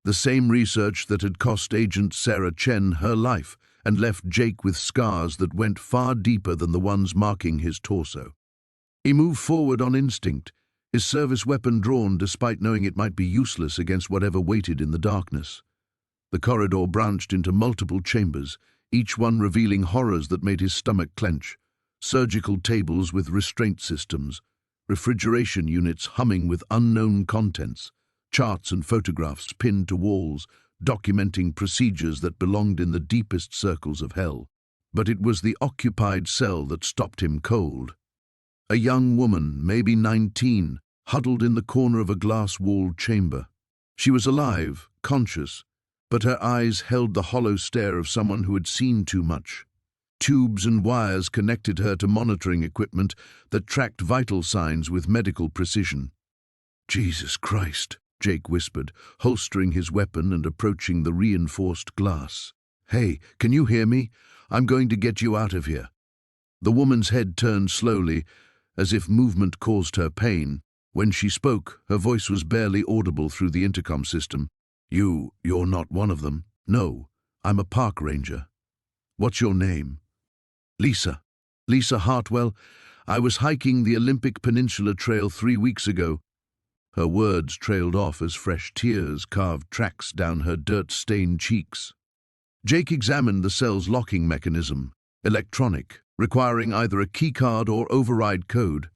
The same research that had cost Agent Sarah Chen her life and left Jake with scars that went far deeper than the ones marking his torso. He moved forward on instinct, his service weapon drawn despite knowing it might be useless against whatever waited in the darkness. The corridor branched into multiple chambers, each one revealing horrors that made his stomach clench. Surgical tables with restraint systems, refrigeration units humming with unknown contents, charts and photographs pinned to walls, documenting procedures that belonged in the deepest circles of hell. But it was the occupied cell that stopped him cold. A young woman, maybe 19, huddled in the corner of a glass-walled chamber. She was alive, conscious, but her eyes held the hollow stare of someone who had seen too much. Tubes and wires connected her to monitoring equipment that tracked vital signs with medical precision. "Jesus Christ," Jake whispered, holstering his weapon and approaching the reinforced glass. "Hey, can you hear me? I'm going to get you out of here." The woman's head turned slowly, as if movement caused her pain. When she spoke, her voice was barely audible through the intercom system. You're not one of them." "No, I'm a park ranger." "What's your name?" "Lisa. Lisa Hartwell. I was hiking the Olympic Peninsula Trail 3 weeks ago." Her words trailed off as fresh tears carved tracks down her dirt-stained cheeks. Jake examined the cell's locking mechanism, electronic, requiring either a keycard or override code.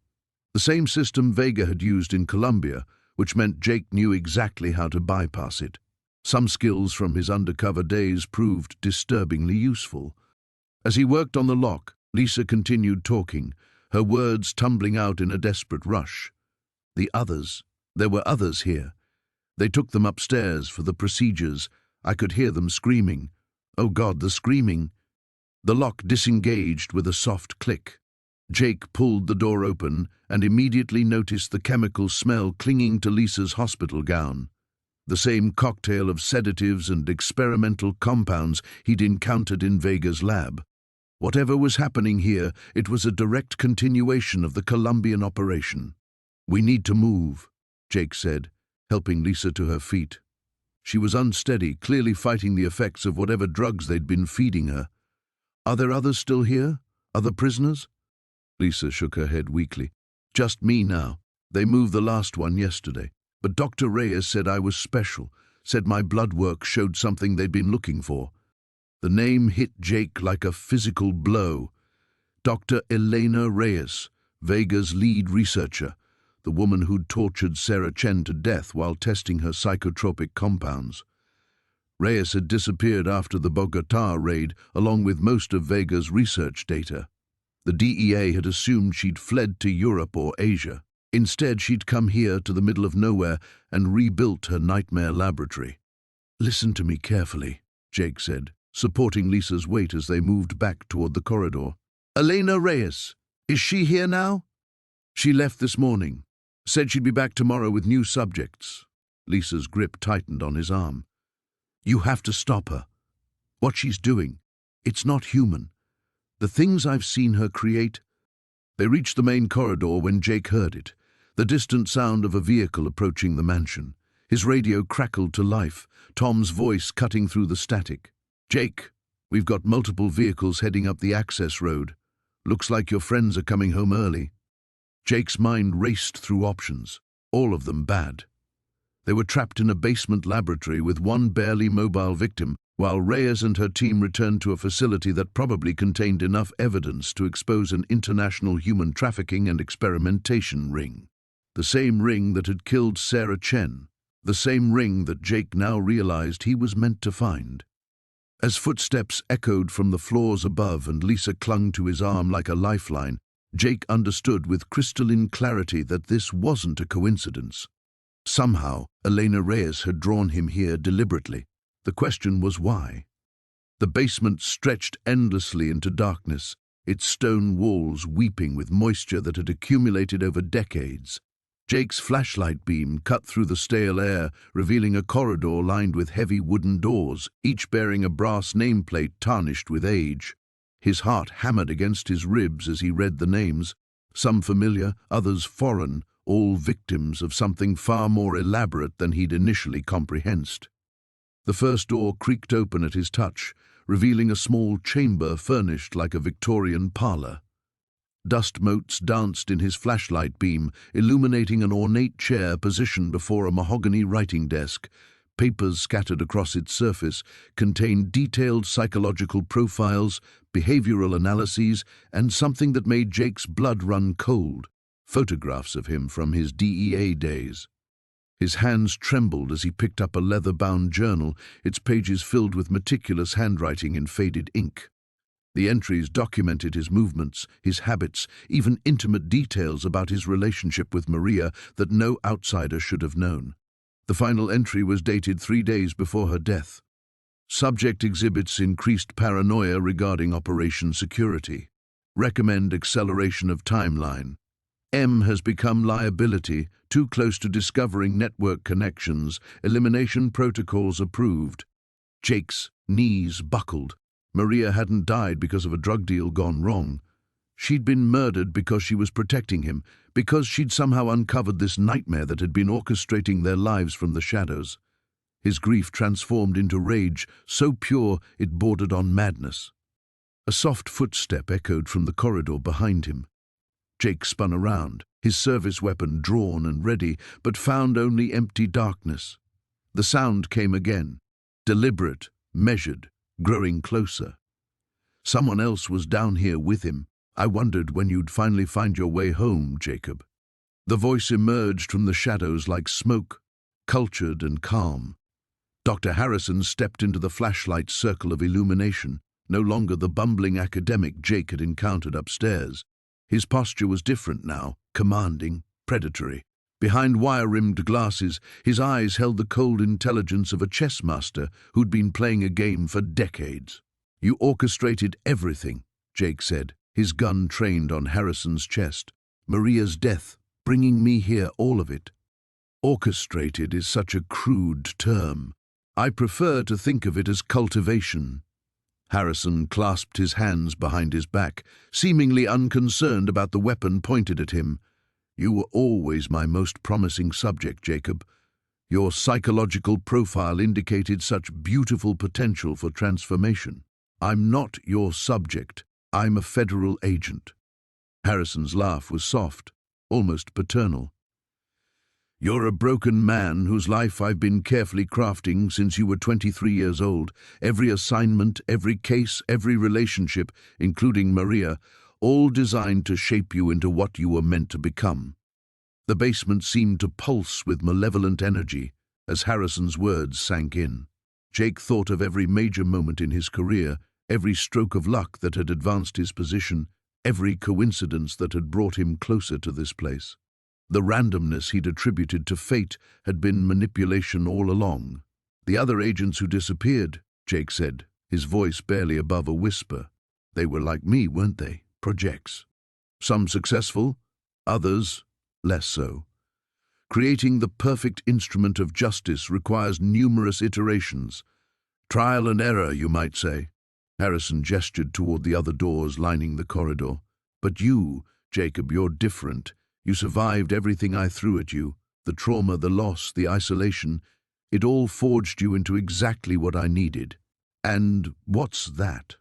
The same system Vega had used in Colombia, which meant Jake knew exactly how to bypass it. Some skills from his undercover days proved disturbingly useful. As he worked on the lock, Lisa continued talking, her words tumbling out in a desperate rush. "The others. There were others here. They took them upstairs for the procedures. I could hear them screaming. Oh God, the screaming." The lock disengaged with a soft click. Jake pulled the door open and immediately noticed the chemical smell clinging to Lisa's hospital gown. The same cocktail of sedatives and experimental compounds he'd encountered in Vega's lab. Whatever was happening here, it was a direct continuation of the Colombian operation. "We need to move," Jake said, helping Lisa to her feet. She was unsteady, clearly fighting the effects of whatever drugs they'd been feeding her. "Are there others still here? Other prisoners?" Lisa shook her head weakly. "Just me now. They moved the last one yesterday. But Dr. Reyes said I was special, said my blood work showed something they'd been looking for." The name hit Jake like a physical blow. Dr. Elena Reyes, Vega's lead researcher, the woman who'd tortured Sarah Chen to death while testing her psychotropic compounds. Reyes had disappeared after the Bogotá raid, along with most of Vega's research data. The DEA had assumed she'd fled to Europe or Asia. Instead, she'd come here to the middle of nowhere and rebuilt her nightmare laboratory. "Listen to me carefully," Jake said, supporting Lisa's weight as they moved back toward the corridor. "Elena Reyes, is she here now?" "She left this morning. Said she'd be back tomorrow with new subjects." Lisa's grip tightened on his arm. "You have to stop her. What she's doing, it's not human. The things I've seen her create." They reached the main corridor when Jake heard it, the distant sound of a vehicle approaching the mansion. His radio crackled to life, Tom's voice cutting through the static. "Jake, we've got multiple vehicles heading up the access road. Looks like your friends are coming home early." Jake's mind raced through options, all of them bad. They were trapped in a basement laboratory with one barely mobile victim, while Reyes and her team returned to a facility that probably contained enough evidence to expose an international human trafficking and experimentation ring. The same ring that had killed Sarah Chen, the same ring that Jake now realized he was meant to find. As footsteps echoed from the floors above and Lisa clung to his arm like a lifeline, Jake understood with crystalline clarity that this wasn't a coincidence. Somehow, Elena Reyes had drawn him here deliberately. The question was why. The basement stretched endlessly into darkness, its stone walls weeping with moisture that had accumulated over decades. Jake's flashlight beam cut through the stale air, revealing a corridor lined with heavy wooden doors, each bearing a brass nameplate tarnished with age. His heart hammered against his ribs as he read the names, some familiar, others foreign, all victims of something far more elaborate than he'd initially comprehended. The first door creaked open at his touch, revealing a small chamber furnished like a Victorian parlour. Dust motes danced in his flashlight beam, illuminating an ornate chair positioned before a mahogany writing desk. Papers scattered across its surface contained detailed psychological profiles, behavioral analyses, and something that made Jake's blood run cold, photographs of him from his DEA days. His hands trembled as he picked up a leather-bound journal, its pages filled with meticulous handwriting in faded ink. The entries documented his movements, his habits, even intimate details about his relationship with Maria that no outsider should have known. The final entry was dated 3 days before her death. Subject exhibits increased paranoia regarding operation security. Recommend acceleration of timeline. M has become liability, too close to discovering network connections, elimination protocols approved. Jake's knees buckled. Maria hadn't died because of a drug deal gone wrong. She'd been murdered because she was protecting him, because she'd somehow uncovered this nightmare that had been orchestrating their lives from the shadows. His grief transformed into rage, so pure it bordered on madness. A soft footstep echoed from the corridor behind him. Jake spun around, his service weapon drawn and ready, but found only empty darkness. The sound came again, deliberate, measured, growing closer. Someone else was down here with him. I wondered when you'd finally find your way home, Jacob. The voice emerged from the shadows like smoke, cultured and calm. Dr. Harrison stepped into the flashlight's circle of illumination, no longer the bumbling academic Jake had encountered upstairs. His posture was different now, commanding, predatory. Behind wire-rimmed glasses, his eyes held the cold intelligence of a chess master who'd been playing a game for decades. You orchestrated everything, Jake said, his gun trained on Harrison's chest. Maria's death, bringing me here, all of it. Orchestrated is such a crude term. I prefer to think of it as cultivation. Harrison clasped his hands behind his back, seemingly unconcerned about the weapon pointed at him. You were always my most promising subject, Jacob. Your psychological profile indicated such beautiful potential for transformation. I'm not your subject. I'm a federal agent. Harrison's laugh was soft, almost paternal. You're a broken man whose life I've been carefully crafting since you were 23 years old. Every assignment, every case, every relationship, including Maria, all designed to shape you into what you were meant to become. The basement seemed to pulse with malevolent energy as Harrison's words sank in. Jake thought of every major moment in his career, every stroke of luck that had advanced his position, every coincidence that had brought him closer to this place. The randomness he'd attributed to fate had been manipulation all along. The other agents who disappeared, Jake said, his voice barely above a whisper. They were like me, weren't they? Projects. Some successful, others less so. Creating the perfect instrument of justice requires numerous iterations. Trial and error, you might say. Harrison gestured toward the other doors lining the corridor. But you, Jacob, you're different. You survived everything I threw at you. The trauma, the loss, the isolation. It all forged you into exactly what I needed. And what's that?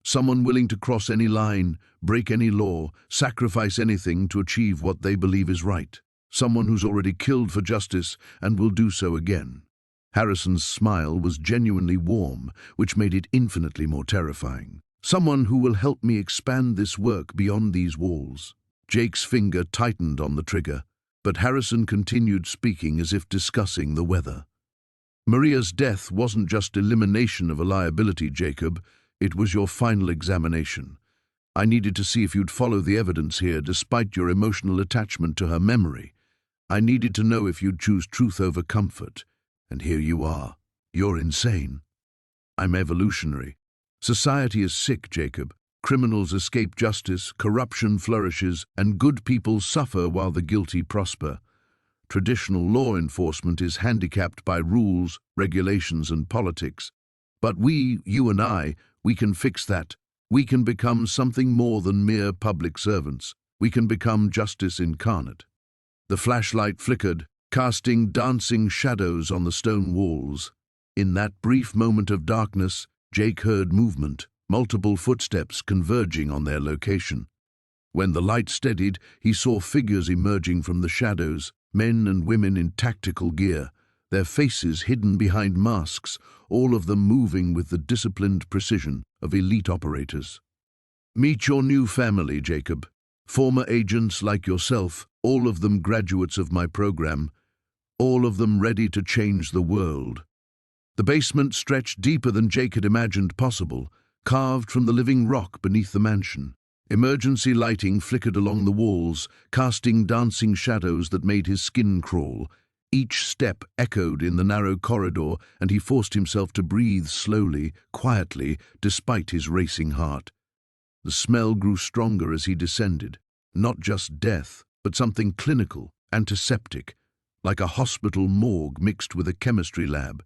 Someone willing to cross any line, break any law, sacrifice anything to achieve what they believe is right. Someone who's already killed for justice and will do so again. Harrison's smile was genuinely warm, which made it infinitely more terrifying. Someone who will help me expand this work beyond these walls. Jake's finger tightened on the trigger, but Harrison continued speaking as if discussing the weather. Maria's death wasn't just elimination of a liability, Jacob. It was your final examination. I needed to see if you'd follow the evidence here despite your emotional attachment to her memory. I needed to know if you'd choose truth over comfort. And here you are. You're insane. I'm evolutionary. Society is sick, Jacob. Criminals escape justice, corruption flourishes, and good people suffer while the guilty prosper. Traditional law enforcement is handicapped by rules, regulations, and politics. But we, you and I, we can fix that. We can become something more than mere public servants. We can become justice incarnate. The flashlight flickered, casting dancing shadows on the stone walls. In that brief moment of darkness, Jake heard movement, multiple footsteps converging on their location. When the light steadied, he saw figures emerging from the shadows, men and women in tactical gear, their faces hidden behind masks, all of them moving with the disciplined precision of elite operators. Meet your new family, Jacob. Former agents like yourself, all of them graduates of my program, all of them ready to change the world. The basement stretched deeper than Jake had imagined possible, carved from the living rock beneath the mansion. Emergency lighting flickered along the walls, casting dancing shadows that made his skin crawl. Each step echoed in the narrow corridor, and he forced himself to breathe slowly, quietly, despite his racing heart. The smell grew stronger as he descended. Not just death, but something clinical, antiseptic, like a hospital morgue mixed with a chemistry lab.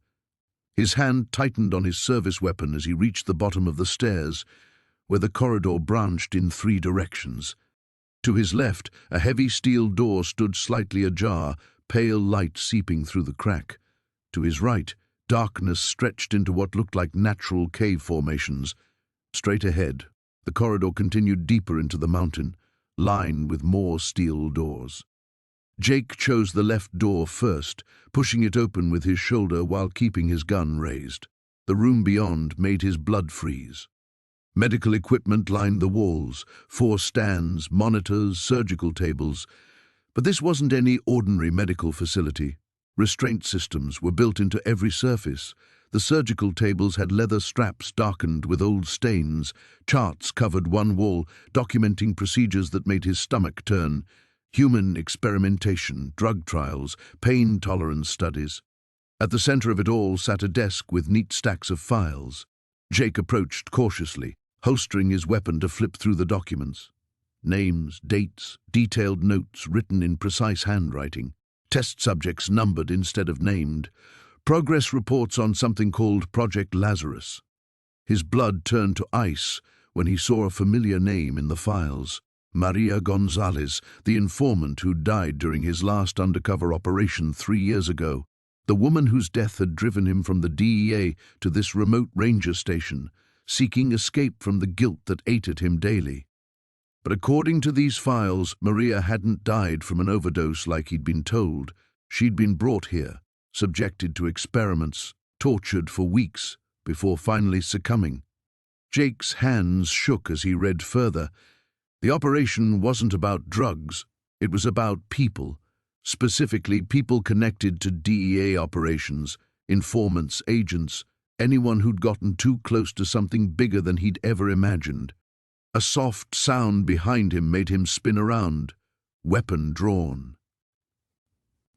His hand tightened on his service weapon as he reached the bottom of the stairs, where the corridor branched in 3 directions. To his left, a heavy steel door stood slightly ajar, pale light seeping through the crack. To his right, darkness stretched into what looked like natural cave formations. Straight ahead, the corridor continued deeper into the mountain, lined with more steel doors. Jake chose the left door first, pushing it open with his shoulder while keeping his gun raised. The room beyond made his blood freeze. Medical equipment lined the walls, 4 stands, monitors, surgical tables. But this wasn't any ordinary medical facility. Restraint systems were built into every surface. The surgical tables had leather straps darkened with old stains. Charts covered one wall, documenting procedures that made his stomach turn. Human experimentation, drug trials, pain tolerance studies. At the center of it all sat a desk with neat stacks of files. Jake approached cautiously, holstering his weapon to flip through the documents. Names, dates, detailed notes written in precise handwriting. Test subjects numbered instead of named. Progress reports on something called Project Lazarus. His blood turned to ice when he saw a familiar name in the files. Maria Gonzalez, the informant who died during his last undercover operation 3 years ago. The woman whose death had driven him from the DEA to this remote ranger station, seeking escape from the guilt that ate at him daily. But according to these files, Maria hadn't died from an overdose like he'd been told. She'd been brought here, subjected to experiments, tortured for weeks, before finally succumbing. Jake's hands shook as he read further. The operation wasn't about drugs, it was about people, specifically people connected to DEA operations, informants, agents, anyone who'd gotten too close to something bigger than he'd ever imagined. A soft sound behind him made him spin around, weapon drawn.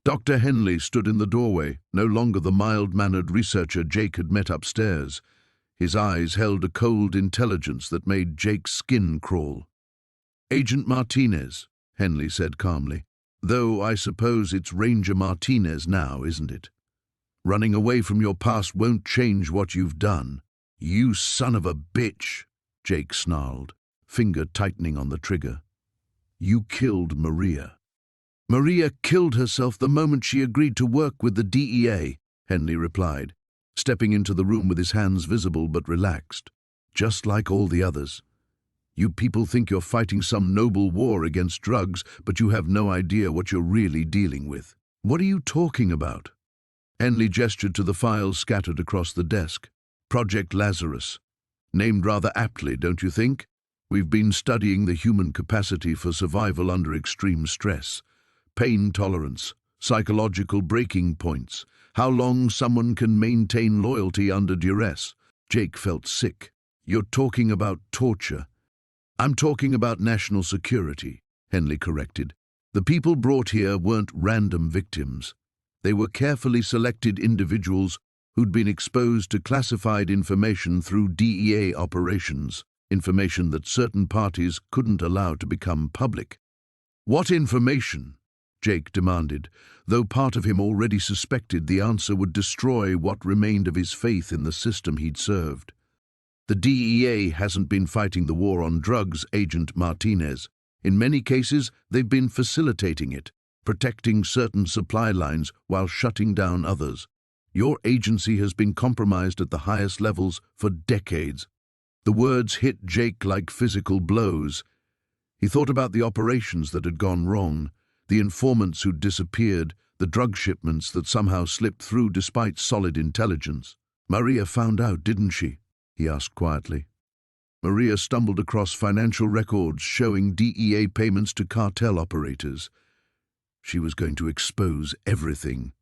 Dr. Henley stood in the doorway, no longer the mild-mannered researcher Jake had met upstairs. His eyes held a cold intelligence that made Jake's skin crawl. "Agent Martinez," Henley said calmly, "though I suppose it's Ranger Martinez now, isn't it? Running away from your past won't change what you've done." "You son of a bitch," Jake snarled, finger tightening on the trigger. "You killed Maria." "Maria killed herself the moment she agreed to work with the DEA," Henley replied, stepping into the room with his hands visible but relaxed. "Just like all the others. You people think you're fighting some noble war against drugs, but you have no idea what you're really dealing with." "What are you talking about?" Henley gestured to the files scattered across the desk. "Project Lazarus. Named rather aptly, don't you think? We've been studying the human capacity for survival under extreme stress. Pain tolerance, psychological breaking points, how long someone can maintain loyalty under duress." Jake felt sick. "You're talking about torture." "I'm talking about national security," Henley corrected. "The people brought here weren't random victims. They were carefully selected individuals who'd been exposed to classified information through DEA operations. information that certain parties couldn't allow to become public. What information? Jake demanded, though part of him already suspected the answer would destroy what remained of his faith in the system he'd served. The DEA hasn't been fighting the war on drugs, Agent Martinez. In many cases, they've been facilitating it, protecting certain supply lines while shutting down others. Your agency has been compromised at the highest levels for decades. The words hit Jake like physical blows. He thought about the operations that had gone wrong, the informants who'd disappeared, the drug shipments that somehow slipped through despite solid intelligence. Maria found out, didn't she? He asked quietly. Maria stumbled across financial records showing DEA payments to cartel operators. She was going to expose everything.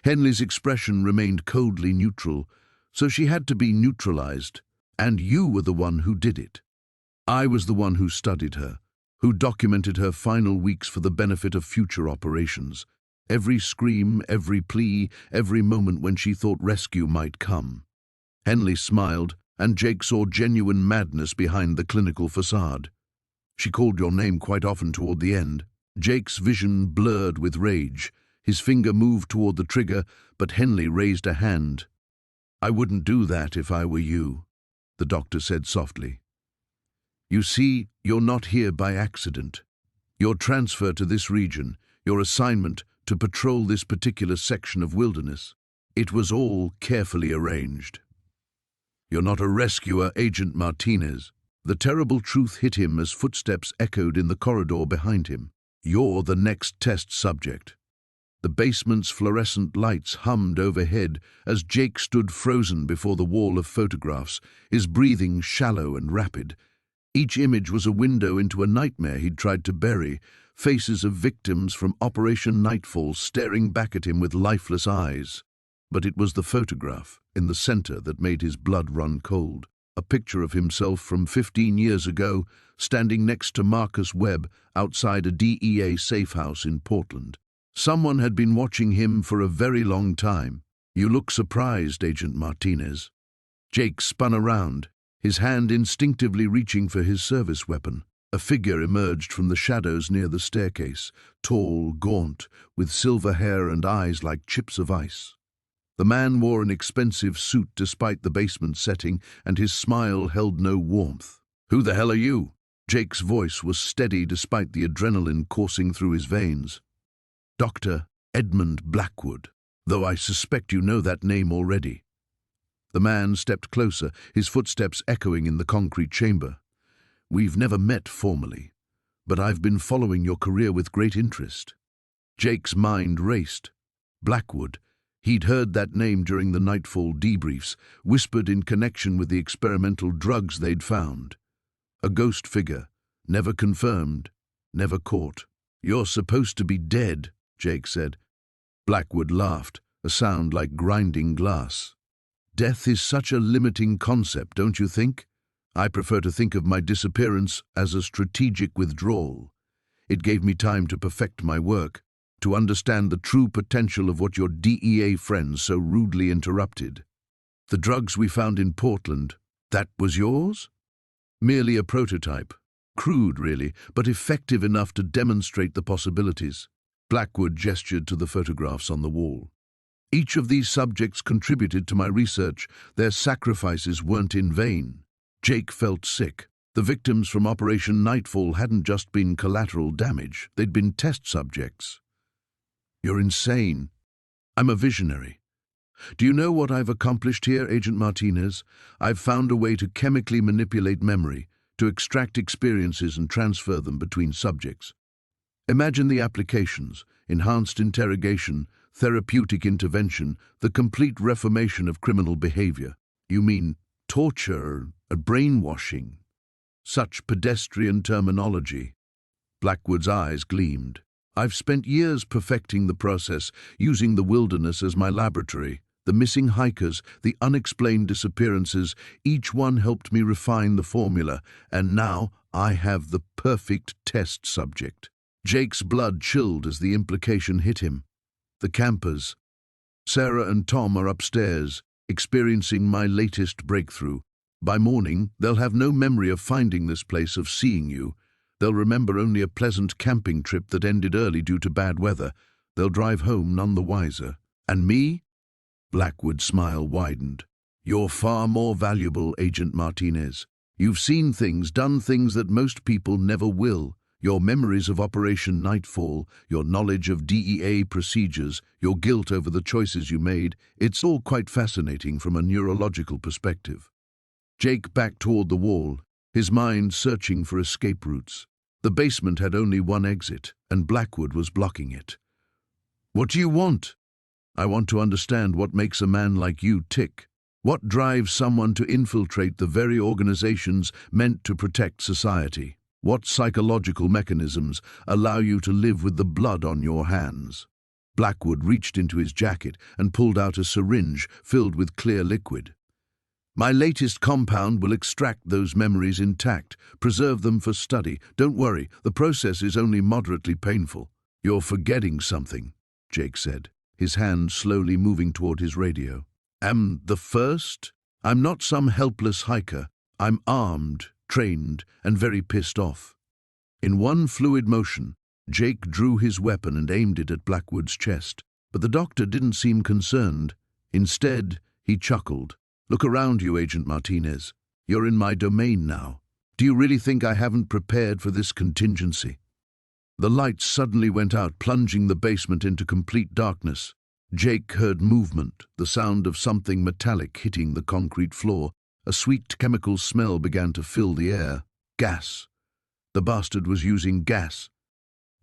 Henley's expression remained coldly neutral, so she had to be neutralized. And you were the one who did it. I was the one who studied her, who documented her final weeks for the benefit of future operations. Every scream, every plea, every moment when she thought rescue might come. Henley smiled, and Jake saw genuine madness behind the clinical facade. She called your name quite often toward the end. Jake's vision blurred with rage. His finger moved toward the trigger, but Henley raised a hand. I wouldn't do that if I were you, the doctor said softly. You see, you're not here by accident. Your transfer to this region, your assignment to patrol this particular section of wilderness, it was all carefully arranged. You're not a rescuer, Agent Martinez. The terrible truth hit him as footsteps echoed in the corridor behind him. You're the next test subject. The basement's fluorescent lights hummed overhead as Jake stood frozen before the wall of photographs, his breathing shallow and rapid. Each image was a window into a nightmare he'd tried to bury, faces of victims from Operation Nightfall staring back at him with lifeless eyes. But it was the photograph in the center that made his blood run cold. A picture of himself from 15 years ago, standing next to Marcus Webb outside a DEA safe house in Portland. Someone had been watching him for a very long time. You look surprised, Agent Martinez. Jake spun around, his hand instinctively reaching for his service weapon. A figure emerged from the shadows near the staircase, tall, gaunt, with silver hair and eyes like chips of ice. The man wore an expensive suit despite the basement setting, and his smile held no warmth. Who the hell are you? Jake's voice was steady despite the adrenaline coursing through his veins. Dr. Edmund Blackwood, though I suspect you know that name already. The man stepped closer, his footsteps echoing in the concrete chamber. We've never met formally, but I've been following your career with great interest. Jake's mind raced. Blackwood. He'd heard that name during the Nightfall debriefs, whispered in connection with the experimental drugs they'd found. A ghost figure, never confirmed, never caught. You're supposed to be dead, Jake said. Blackwood laughed, a sound like grinding glass. Death is such a limiting concept, don't you think? I prefer to think of my disappearance as a strategic withdrawal. It gave me time to perfect my work, to understand the true potential of what your DEA friends so rudely interrupted. The drugs we found in Portland, that was yours? Merely a prototype. Crude, really, but effective enough to demonstrate the possibilities. Blackwood gestured to the photographs on the wall. Each of these subjects contributed to my research. Their sacrifices weren't in vain. Jake felt sick. The victims from Operation Nightfall hadn't just been collateral damage. They'd been test subjects. You're insane. I'm a visionary. Do you know what I've accomplished here, Agent Martinez? I've found a way to chemically manipulate memory, to extract experiences and transfer them between subjects. Imagine the applications: enhanced interrogation, therapeutic intervention, the complete reformation of criminal behavior. You mean torture, brainwashing? Such pedestrian terminology. Blackwood's eyes gleamed. I've spent years perfecting the process, using the wilderness as my laboratory. The missing hikers, the unexplained disappearances, each one helped me refine the formula, and now I have the perfect test subject. Jake's blood chilled as the implication hit him. The campers. Sarah and Tom are upstairs, experiencing my latest breakthrough. By morning, they'll have no memory of finding this place, of seeing you. They'll remember only a pleasant camping trip that ended early due to bad weather. They'll drive home none the wiser. And me? Blackwood's smile widened. You're far more valuable, Agent Martinez. You've seen things, done things that most people never will. Your memories of Operation Nightfall, your knowledge of DEA procedures, your guilt over the choices you made, it's all quite fascinating from a neurological perspective. Jake backed toward the wall, his mind searching for escape routes. The basement had only one exit, and Blackwood was blocking it. What do you want? I want to understand what makes a man like you tick. What drives someone to infiltrate the very organizations meant to protect society? What psychological mechanisms allow you to live with the blood on your hands? Blackwood reached into his jacket and pulled out a syringe filled with clear liquid. My latest compound will extract those memories intact, preserve them for study. Don't worry, the process is only moderately painful. You're forgetting something, Jake said, his hand slowly moving toward his radio. Am the first? I'm not some helpless hiker. I'm armed, trained, and very pissed off. In one fluid motion, Jake drew his weapon and aimed it at Blackwood's chest, but the doctor didn't seem concerned. Instead, he chuckled. Look around you, Agent Martinez. You're in my domain now. Do you really think I haven't prepared for this contingency? The lights suddenly went out, plunging the basement into complete darkness. Jake heard movement, the sound of something metallic hitting the concrete floor. A sweet chemical smell began to fill the air. Gas. The bastard was using gas.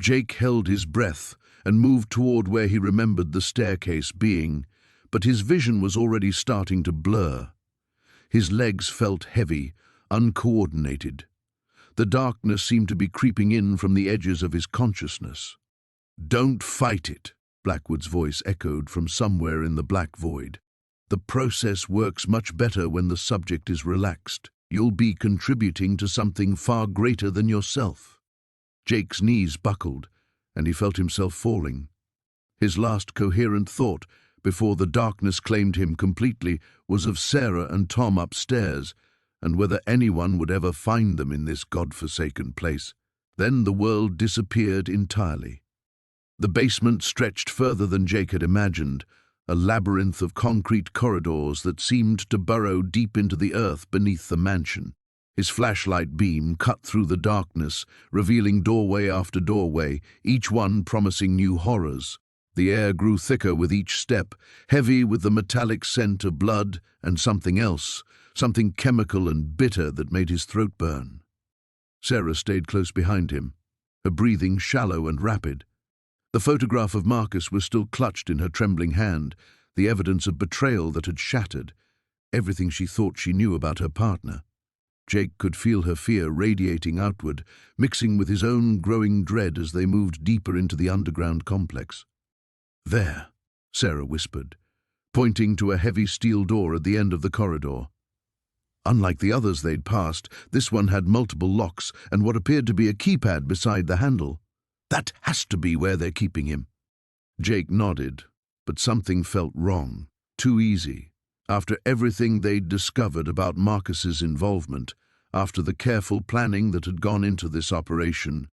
Jake held his breath and moved toward where he remembered the staircase being, but his vision was already starting to blur. His legs felt heavy, uncoordinated. The darkness seemed to be creeping in from the edges of his consciousness. Don't fight it, Blackwood's voice echoed from somewhere in the black void. The process works much better when the subject is relaxed. You'll be contributing to something far greater than yourself. Jake's knees buckled, and he felt himself falling. His last coherent thought, before the darkness claimed him completely, was of Sarah and Tom upstairs, and whether anyone would ever find them in this godforsaken place. Then the world disappeared entirely. The basement stretched further than Jake had imagined, a labyrinth of concrete corridors that seemed to burrow deep into the earth beneath the mansion. His flashlight beam cut through the darkness, revealing doorway after doorway, each one promising new horrors. The air grew thicker with each step, heavy with the metallic scent of blood and something else, something chemical and bitter that made his throat burn. Sarah stayed close behind him, her breathing shallow and rapid. The photograph of Marcus was still clutched in her trembling hand, the evidence of betrayal that had shattered everything she thought she knew about her partner. Jake could feel her fear radiating outward, mixing with his own growing dread as they moved deeper into the underground complex. There, Sarah whispered, pointing to a heavy steel door at the end of the corridor. Unlike the others they'd passed, this one had multiple locks and what appeared to be a keypad beside the handle. That has to be where they're keeping him. Jake nodded, but something felt wrong, too easy. After everything they'd discovered about Marcus's involvement, after the careful planning that had gone into this operation,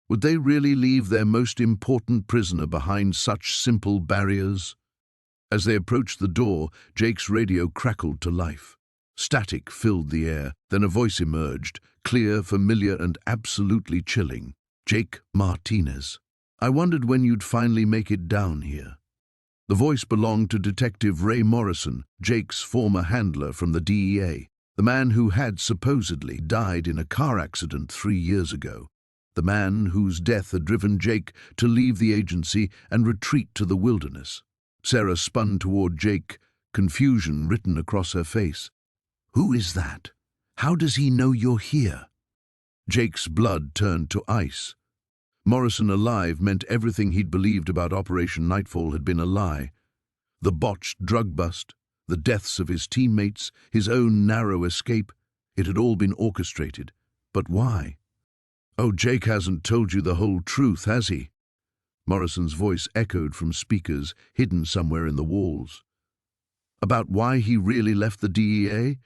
would they really leave their most important prisoner behind such simple barriers? As they approached the door, Jake's radio crackled to life. Static filled the air, then a voice emerged, clear, familiar, and absolutely chilling. Jake Martinez. I wondered when you'd finally make it down here. The voice belonged to Detective Ray Morrison, Jake's former handler from the DEA, the man who had supposedly died in a car accident 3 years ago, the man whose death had driven Jake to leave the agency and retreat to the wilderness. Sarah spun toward Jake, confusion written across her face. Who is that? How does he know you're here? Jake's blood turned to ice. Morrison alive meant everything he'd believed about Operation Nightfall had been a lie. The botched drug bust, the deaths of his teammates, his own narrow escape, it had all been orchestrated. But why? Oh, Jake hasn't told you the whole truth, has he? Morrison's voice echoed from speakers hidden somewhere in the walls. About why he really left the DEA?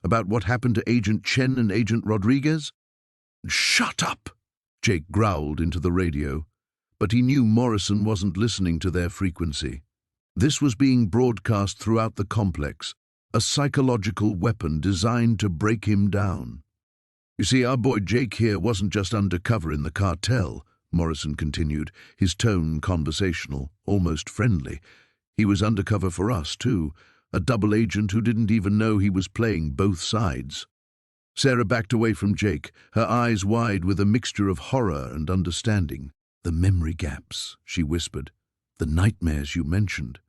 About what happened to Agent Chen and Agent Rodriguez? Shut up! Jake growled into the radio, but he knew Morrison wasn't listening to their frequency. This was being broadcast throughout the complex, a psychological weapon designed to break him down. You see, our boy Jake here wasn't just undercover in the cartel, Morrison continued, his tone conversational, almost friendly. He was undercover for us, too, a double agent who didn't even know he was playing both sides. Sarah backed away from Jake, her eyes wide with a mixture of horror and understanding. The memory gaps, she whispered. The nightmares you mentioned.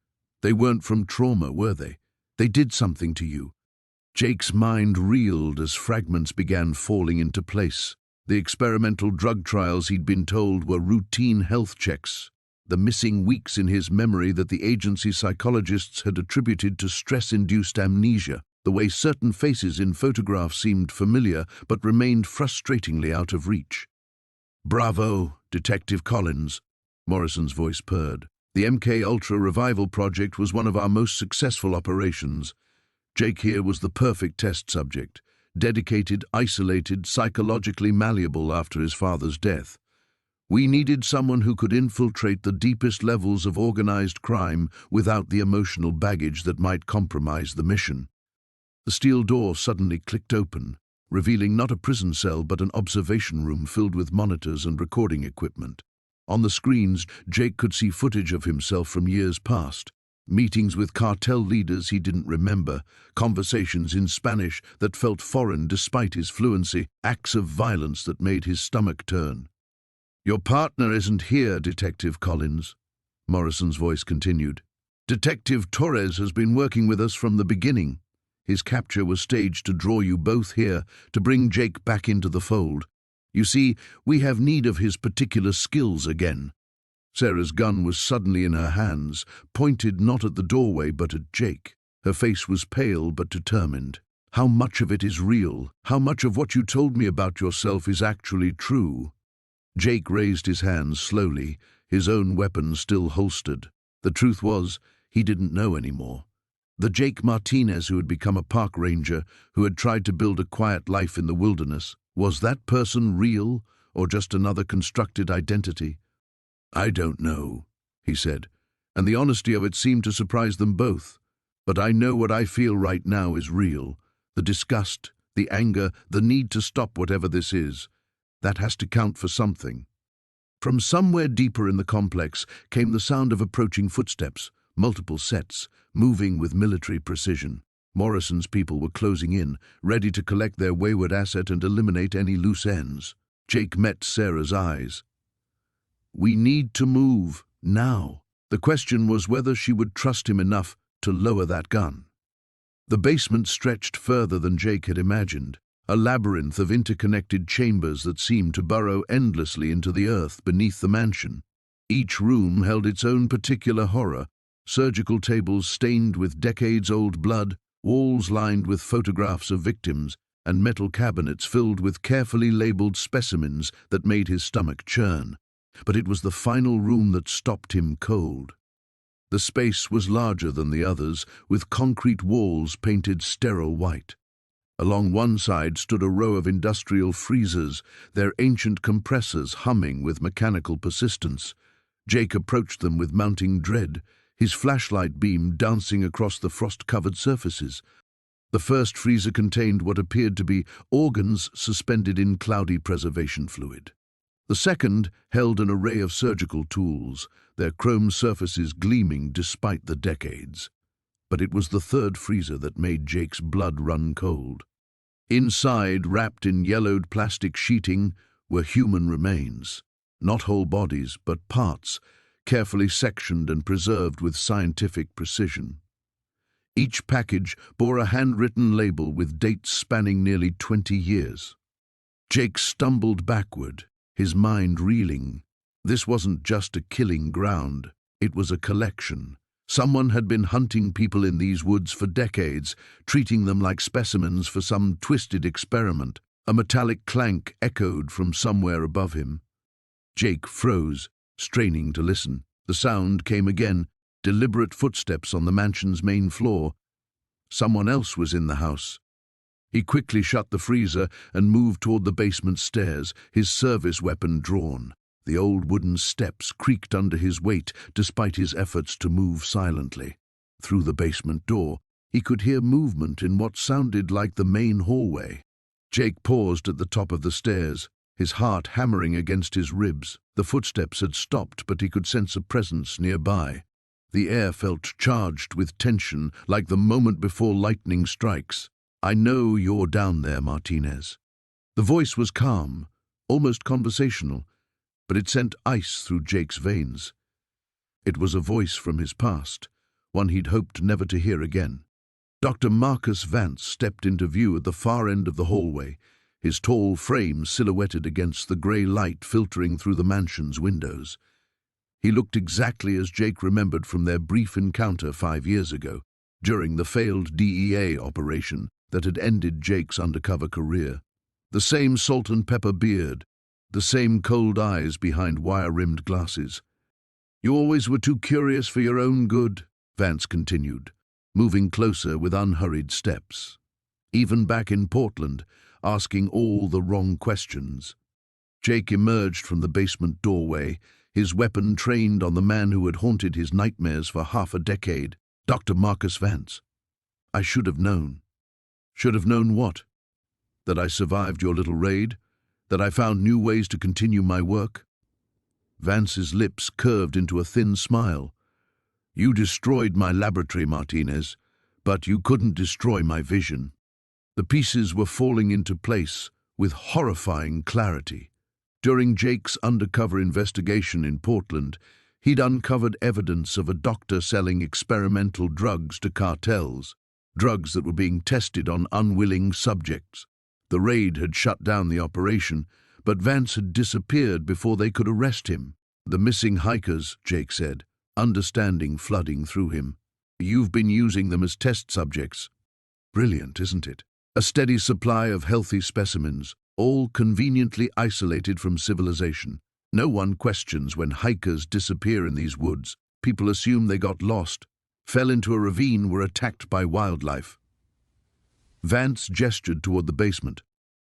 They weren't from trauma, were they? They did something to you. Jake's mind reeled as fragments began falling into place. The experimental drug trials he'd been told were routine health checks. The missing weeks in his memory that the agency psychologists had attributed to stress-induced amnesia. The way certain faces in photographs seemed familiar but remained frustratingly out of reach. Bravo, Detective Collins, Morrison's voice purred. The MK-Ultra Revival Project was one of our most successful operations. Jake here was the perfect test subject, dedicated, isolated, psychologically malleable after his father's death. We needed someone who could infiltrate the deepest levels of organized crime without the emotional baggage that might compromise the mission. The steel door suddenly clicked open, revealing not a prison cell but an observation room filled with monitors and recording equipment. On the screens, Jake could see footage of himself from years past, meetings with cartel leaders he didn't remember, conversations in Spanish that felt foreign despite his fluency, acts of violence that made his stomach turn. Your partner isn't here, Detective Collins, Morrison's voice continued. Detective Torres has been working with us from the beginning. His capture was staged to draw you both here, to bring Jake back into the fold. You see, we have need of his particular skills again. Sarah's gun was suddenly in her hands, pointed not at the doorway but at Jake. Her face was pale but determined. How much of it is real? How much of what you told me about yourself is actually true? Jake raised his hands slowly, his own weapon still holstered. The truth was, he didn't know anymore. The Jake Martinez who had become a park ranger, who had tried to build a quiet life in the wilderness, was that person real or just another constructed identity? I don't know, he said, and the honesty of it seemed to surprise them both. But I know what I feel right now is real. The disgust, the anger, the need to stop whatever this is. That has to count for something. From somewhere deeper in the complex came the sound of approaching footsteps, multiple sets, moving with military precision. Morrison's people were closing in, ready to collect their wayward asset and eliminate any loose ends. Jake met Sarah's eyes. We need to move, now. The question was whether she would trust him enough to lower that gun. The basement stretched further than Jake had imagined, a labyrinth of interconnected chambers that seemed to burrow endlessly into the earth beneath the mansion. Each room held its own particular horror, surgical tables stained with decades-old blood, walls lined with photographs of victims, and metal cabinets filled with carefully labeled specimens that made his stomach churn. But it was the final room that stopped him cold. The space was larger than the others, with concrete walls painted sterile white. Along one side stood a row of industrial freezers, their ancient compressors humming with mechanical persistence. Jake approached them with mounting dread, his flashlight beam dancing across the frost-covered surfaces. The first freezer contained what appeared to be organs suspended in cloudy preservation fluid. The second held an array of surgical tools, their chrome surfaces gleaming despite the decades. But it was the third freezer that made Jake's blood run cold. Inside, wrapped in yellowed plastic sheeting, were human remains. Not whole bodies, but parts, carefully sectioned and preserved with scientific precision. Each package bore a handwritten label with dates spanning nearly 20 years. Jake stumbled backward, his mind reeling. This wasn't just a killing ground, it was a collection. Someone had been hunting people in these woods for decades, treating them like specimens for some twisted experiment. A metallic clank echoed from somewhere above him. Jake froze, straining to listen. The sound came again, deliberate footsteps on the mansion's main floor. Someone else was in the house. He quickly shut the freezer and moved toward the basement stairs, his service weapon drawn. The old wooden steps creaked under his weight despite his efforts to move silently. Through the basement door, he could hear movement in what sounded like the main hallway. Jake paused at the top of the stairs, his heart hammering against his ribs. The footsteps had stopped, but he could sense a presence nearby. The air felt charged with tension, like the moment before lightning strikes. "I know you're down there, Martinez." The voice was calm, almost conversational, but it sent ice through Jake's veins. It was a voice from his past, one he'd hoped never to hear again. Dr. Marcus Vance stepped into view at the far end of the hallway, his tall frame silhouetted against the grey light filtering through the mansion's windows. He looked exactly as Jake remembered from their brief encounter 5 years ago, during the failed DEA operation that had ended Jake's undercover career. The same salt and pepper beard, the same cold eyes behind wire-rimmed glasses. "You always were too curious for your own good," Vance continued, moving closer with unhurried steps. "Even back in Portland, asking all the wrong questions." Jake emerged from the basement doorway, his weapon trained on the man who had haunted his nightmares for half a decade, Dr. Marcus Vance. "I should have known." "Should have known what?" "That I survived your little raid? That I found new ways to continue my work?" Vance's lips curved into a thin smile. "You destroyed my laboratory, Martinez, but you couldn't destroy my vision." The pieces were falling into place with horrifying clarity. During Jake's undercover investigation in Portland, he'd uncovered evidence of a doctor selling experimental drugs to cartels, drugs that were being tested on unwilling subjects. The raid had shut down the operation, but Vance had disappeared before they could arrest him. "The missing hikers," Jake said, understanding flooding through him. "You've been using them as test subjects." "Brilliant, isn't it? A steady supply of healthy specimens, all conveniently isolated from civilization. No one questions when hikers disappear in these woods. People assume they got lost, fell into a ravine, were attacked by wildlife." Vance gestured toward the basement.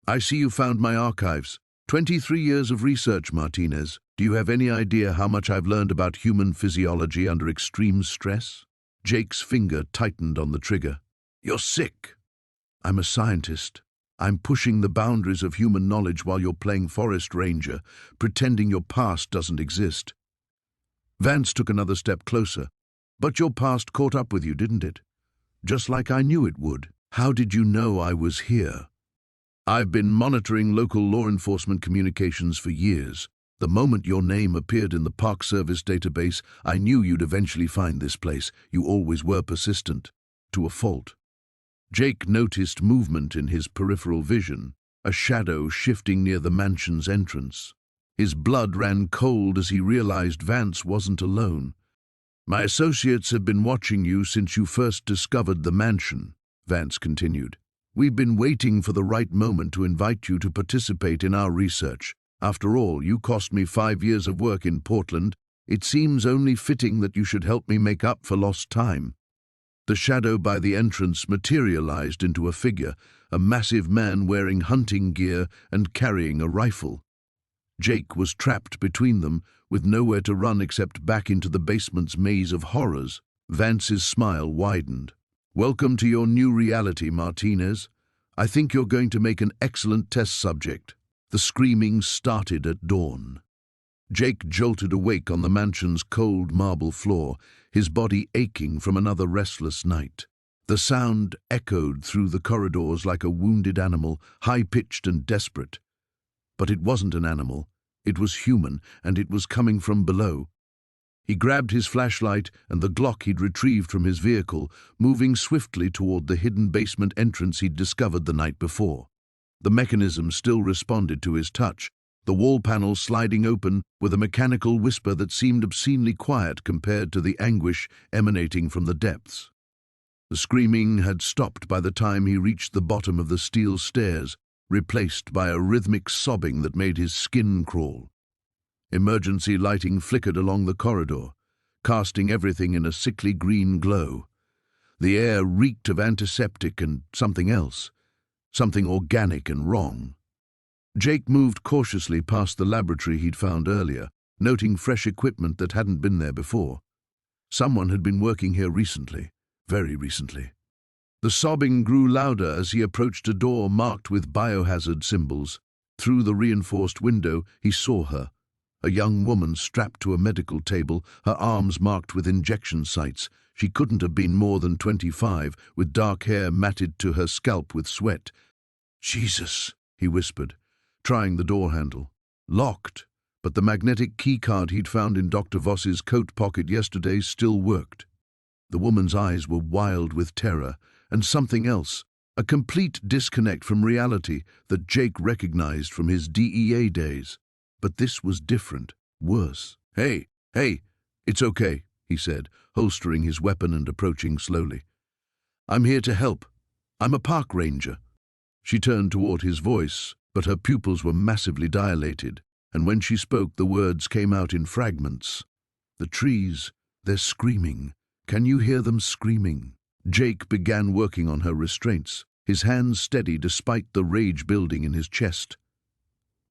"I see you found my archives. 23 years of research, Martinez. Do you have any idea how much I've learned about human physiology under extreme stress?" Jake's finger tightened on the trigger. "You're sick." "I'm a scientist. I'm pushing the boundaries of human knowledge while you're playing forest ranger, pretending your past doesn't exist." Vance took another step closer. "But your past caught up with you, didn't it? Just like I knew it would. How did you know I was here?" "I've been monitoring local law enforcement communications for years. The moment your name appeared in the Park Service database, I knew you'd eventually find this place. You always were persistent, to a fault." Jake noticed movement in his peripheral vision, a shadow shifting near the mansion's entrance. His blood ran cold as he realized Vance wasn't alone. "My associates have been watching you since you first discovered the mansion," Vance continued. "We've been waiting for the right moment to invite you to participate in our research. After all, you cost me 5 years of work in Portland. It seems only fitting that you should help me make up for lost time." The shadow by the entrance materialized into a figure, a massive man wearing hunting gear and carrying a rifle. Jake was trapped between them, with nowhere to run except back into the basement's maze of horrors. Vance's smile widened. "Welcome to your new reality, Martinez. I think you're going to make an excellent test subject." The screaming started at dawn. Jake jolted awake on the mansion's cold marble floor, his body aching from another restless night. The sound echoed through the corridors like a wounded animal, high-pitched and desperate. But it wasn't an animal. It was human, and it was coming from below. He grabbed his flashlight and the Glock he'd retrieved from his vehicle, moving swiftly toward the hidden basement entrance he'd discovered the night before. The mechanism still responded to his touch, the wall panel sliding open with a mechanical whisper that seemed obscenely quiet compared to the anguish emanating from the depths. The screaming had stopped by the time he reached the bottom of the steel stairs, replaced by a rhythmic sobbing that made his skin crawl. Emergency lighting flickered along the corridor, casting everything in a sickly green glow. The air reeked of antiseptic and something else. something organic and wrong. Jake moved cautiously past the laboratory he'd found earlier, noting fresh equipment that hadn't been there before. Someone had been working here recently, very recently. The sobbing grew louder as he approached a door marked with biohazard symbols. Through the reinforced window, he saw her, a young woman strapped to a medical table, her arms marked with injection sites. She couldn't have been more than 25, with dark hair matted to her scalp with sweat. "Jesus," he whispered, trying the door handle. Locked, but the magnetic keycard he'd found in Dr. Voss's coat pocket yesterday still worked. The woman's eyes were wild with terror, and something else, a complete disconnect from reality that Jake recognized from his DEA days. But this was different, worse. Hey, it's okay," he said, holstering his weapon and approaching slowly. "I'm here to help. I'm a park ranger." She turned toward his voice, but her pupils were massively dilated, and when she spoke, the words came out in fragments. "The trees, they're screaming. Can you hear them screaming?" Jake began working on her restraints, his hands steady despite the rage building in his chest.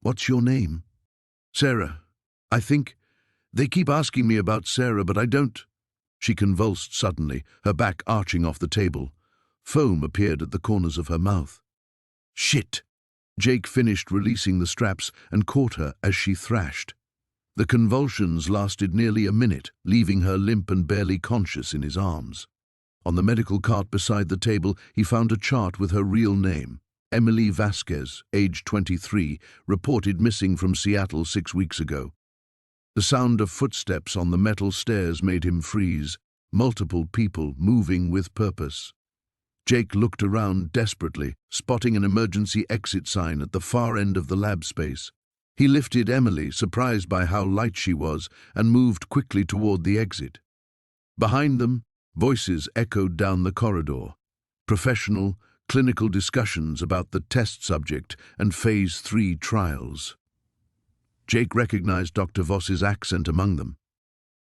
"What's your name?" "Sarah. I think they keep asking me about Sarah, but I don't." She convulsed suddenly, her back arching off the table. Foam appeared at the corners of her mouth. "Shit!" Jake finished releasing the straps and caught her as she thrashed. The convulsions lasted nearly a minute, leaving her limp and barely conscious in his arms. On the medical cart beside the table, he found a chart with her real name. Emily Vasquez, age 23, reported missing from Seattle 6 weeks ago. The sound of footsteps on the metal stairs made him freeze, multiple people moving with purpose. Jake looked around desperately, spotting an emergency exit sign at the far end of the lab space. He lifted Emily, surprised by how light she was, and moved quickly toward the exit. Behind them, voices echoed down the corridor. Professional, clinical discussions about the test subject and Phase 3 trials. Jake recognized Dr. Voss's accent among them.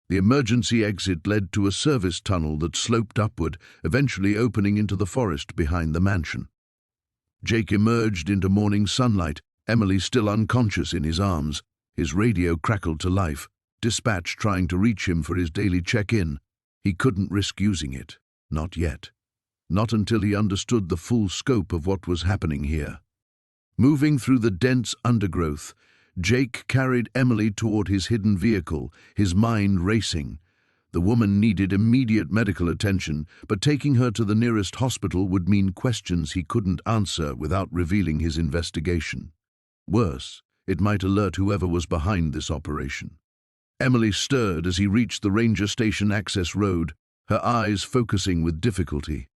The emergency exit led to a service tunnel that sloped upward, eventually opening into the forest behind the mansion. Jake emerged into morning sunlight, Emily still unconscious in his arms. His radio crackled to life, dispatch trying to reach him for his daily check-in. He couldn't risk using it. Not yet. Not until he understood the full scope of what was happening here. Moving through the dense undergrowth, Jake carried Emily toward his hidden vehicle, his mind racing. The woman needed immediate medical attention, but taking her to the nearest hospital would mean questions he couldn't answer without revealing his investigation. Worse, it might alert whoever was behind this operation. Emily stirred as he reached the ranger station access road, her eyes focusing with difficulty.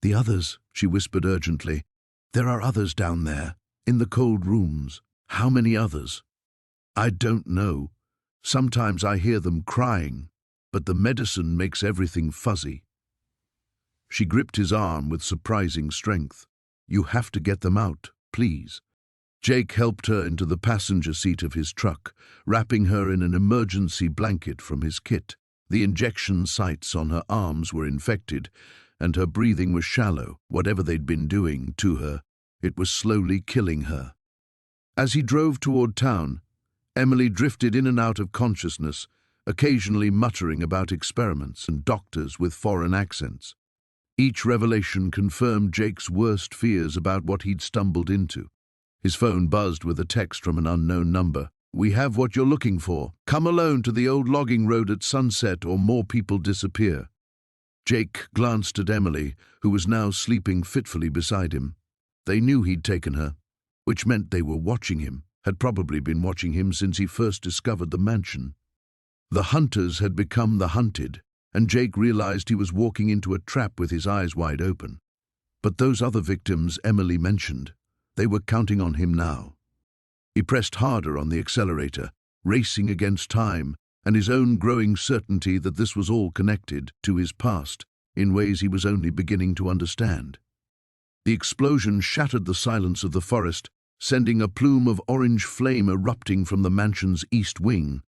"The others," she whispered urgently. "There are others down there, in the cold rooms. How many others?" "I don't know. Sometimes I hear them crying, but the medicine makes everything fuzzy." She gripped his arm with surprising strength. "You have to get them out, please." Jake helped her into the passenger seat of his truck, wrapping her in an emergency blanket from his kit. The injection sites on her arms were infected, and her breathing was shallow. Whatever they'd been doing to her, it was slowly killing her. As he drove toward town, Emily drifted in and out of consciousness, occasionally muttering about experiments and doctors with foreign accents. Each revelation confirmed Jake's worst fears about what he'd stumbled into. His phone buzzed with a text from an unknown number. "We have what you're looking for. Come alone to the old logging road at sunset or more people disappear." Jake glanced at Emily, who was now sleeping fitfully beside him. They knew he'd taken her, which meant they were watching him, had probably been watching him since he first discovered the mansion. The hunters had become the hunted, and Jake realized he was walking into a trap with his eyes wide open. But those other victims Emily mentioned, they were counting on him now. He pressed harder on the accelerator, racing against time and his own growing certainty that this was all connected to his past in ways he was only beginning to understand. The explosion shattered the silence of the forest, sending a plume of orange flame erupting from the mansion's east wing.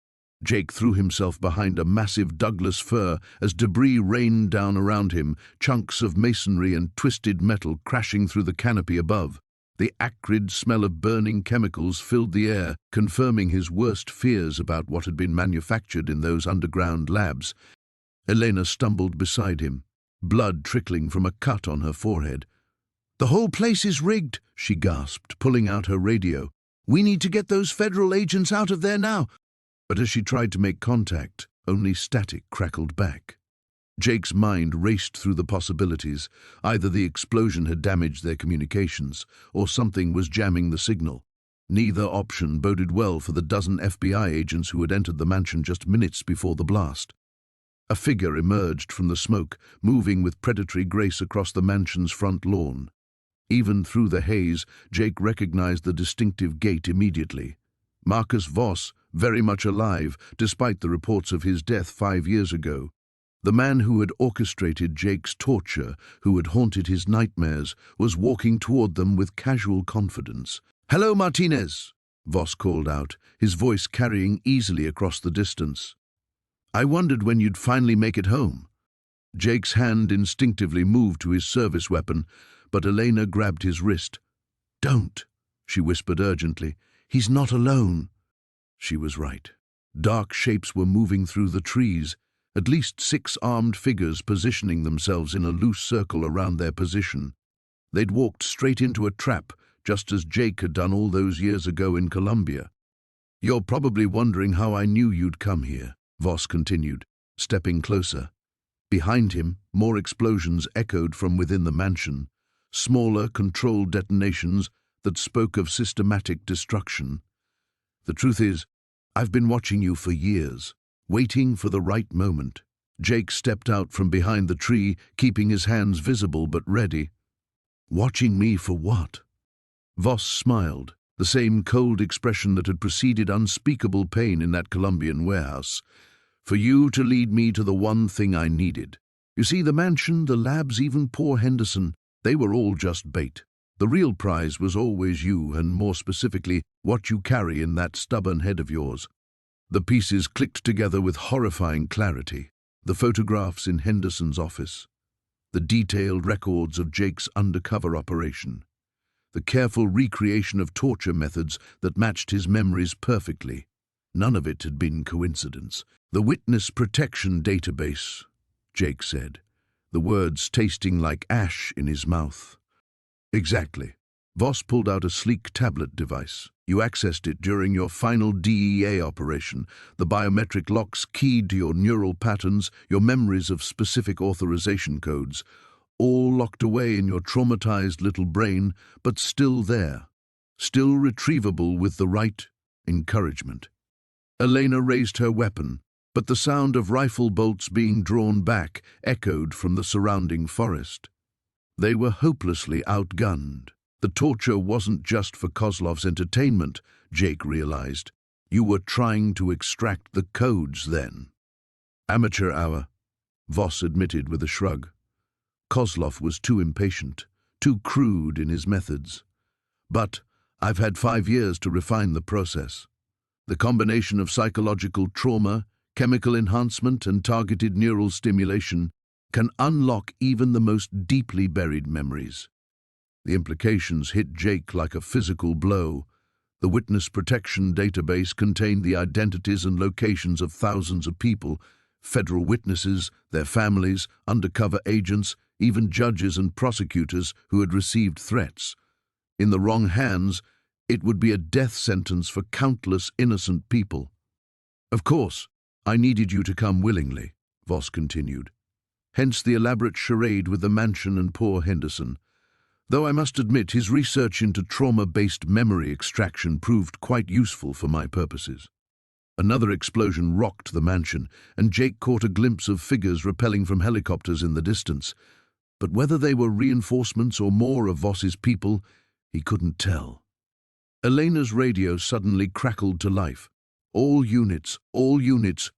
Jake threw himself behind a massive Douglas fir as debris rained down around him, chunks of masonry and twisted metal crashing through the canopy above. The acrid smell of burning chemicals filled the air, confirming his worst fears about what had been manufactured in those underground labs. Elena stumbled beside him, blood trickling from a cut on her forehead. "The whole place is rigged," she gasped, pulling out her radio. "We need to get those federal agents out of there now." But as she tried to make contact, only static crackled back. Jake's mind raced through the possibilities. Either the explosion had damaged their communications, or something was jamming the signal. Neither option boded well for the dozen FBI agents who had entered the mansion just minutes before the blast. A figure emerged from the smoke, moving with predatory grace across the mansion's front lawn. Even through the haze, Jake recognized the distinctive gait immediately. Marcus Voss, very much alive, despite the reports of his death 5 years ago. The man who had orchestrated Jake's torture, who had haunted his nightmares, was walking toward them with casual confidence. "Hello, Martinez," Voss called out, his voice carrying easily across the distance. "I wondered when you'd finally make it home." Jake's hand instinctively moved to his service weapon, but Elena grabbed his wrist. "Don't," she whispered urgently. "He's not alone." She was right. Dark shapes were moving through the trees, at least 6 armed figures positioning themselves in a loose circle around their position. They'd walked straight into a trap, just as Jake had done all those years ago in Colombia. "You're probably wondering how I knew you'd come here," Voss continued, stepping closer. Behind him, more explosions echoed from within the mansion, smaller, controlled detonations that spoke of systematic destruction. "The truth is, I've been watching you for years, waiting for the right moment." Jake stepped out from behind the tree, keeping his hands visible but ready. "Watching me for what?" Voss smiled, the same cold expression that had preceded unspeakable pain in that Colombian warehouse. "For you to lead me to the one thing I needed. You see, the mansion, the labs, even poor Henderson, they were all just bait. The real prize was always you, and more specifically, what you carry in that stubborn head of yours." The pieces clicked together with horrifying clarity. The photographs in Henderson's office, the detailed records of Jake's undercover operation, the careful recreation of torture methods that matched his memories perfectly. None of it had been coincidence. "The witness protection database," Jake said, the words tasting like ash in his mouth. "Exactly." Voss pulled out a sleek tablet device. "You accessed it during your final DEA operation. The biometric locks keyed to your neural patterns, your memories of specific authorization codes, all locked away in your traumatized little brain, but still there, still retrievable with the right encouragement." Elena raised her weapon, but the sound of rifle bolts being drawn back echoed from the surrounding forest. They were hopelessly outgunned. The torture wasn't just for Kozlov's entertainment, Jake realized. You were trying to extract the codes then. "Amateur hour," Voss admitted with a shrug. Kozlov was too impatient, too crude in his methods. "But I've had 5 years to refine the process. The combination of psychological trauma, chemical enhancement, and targeted neural stimulation can unlock even the most deeply buried memories." The implications hit Jake like a physical blow. The witness protection database contained the identities and locations of thousands of people, federal witnesses, their families, undercover agents, even judges and prosecutors who had received threats. In the wrong hands, it would be a death sentence for countless innocent people. "Of course, I needed you to come willingly," Voss continued. "Hence the elaborate charade with the mansion and poor Henderson. Though I must admit his research into trauma-based memory extraction proved quite useful for my purposes." Another explosion rocked the mansion, and Jake caught a glimpse of figures rappelling from helicopters in the distance. But whether they were reinforcements or more of Voss's people, he couldn't tell. Elena's radio suddenly crackled to life. All units,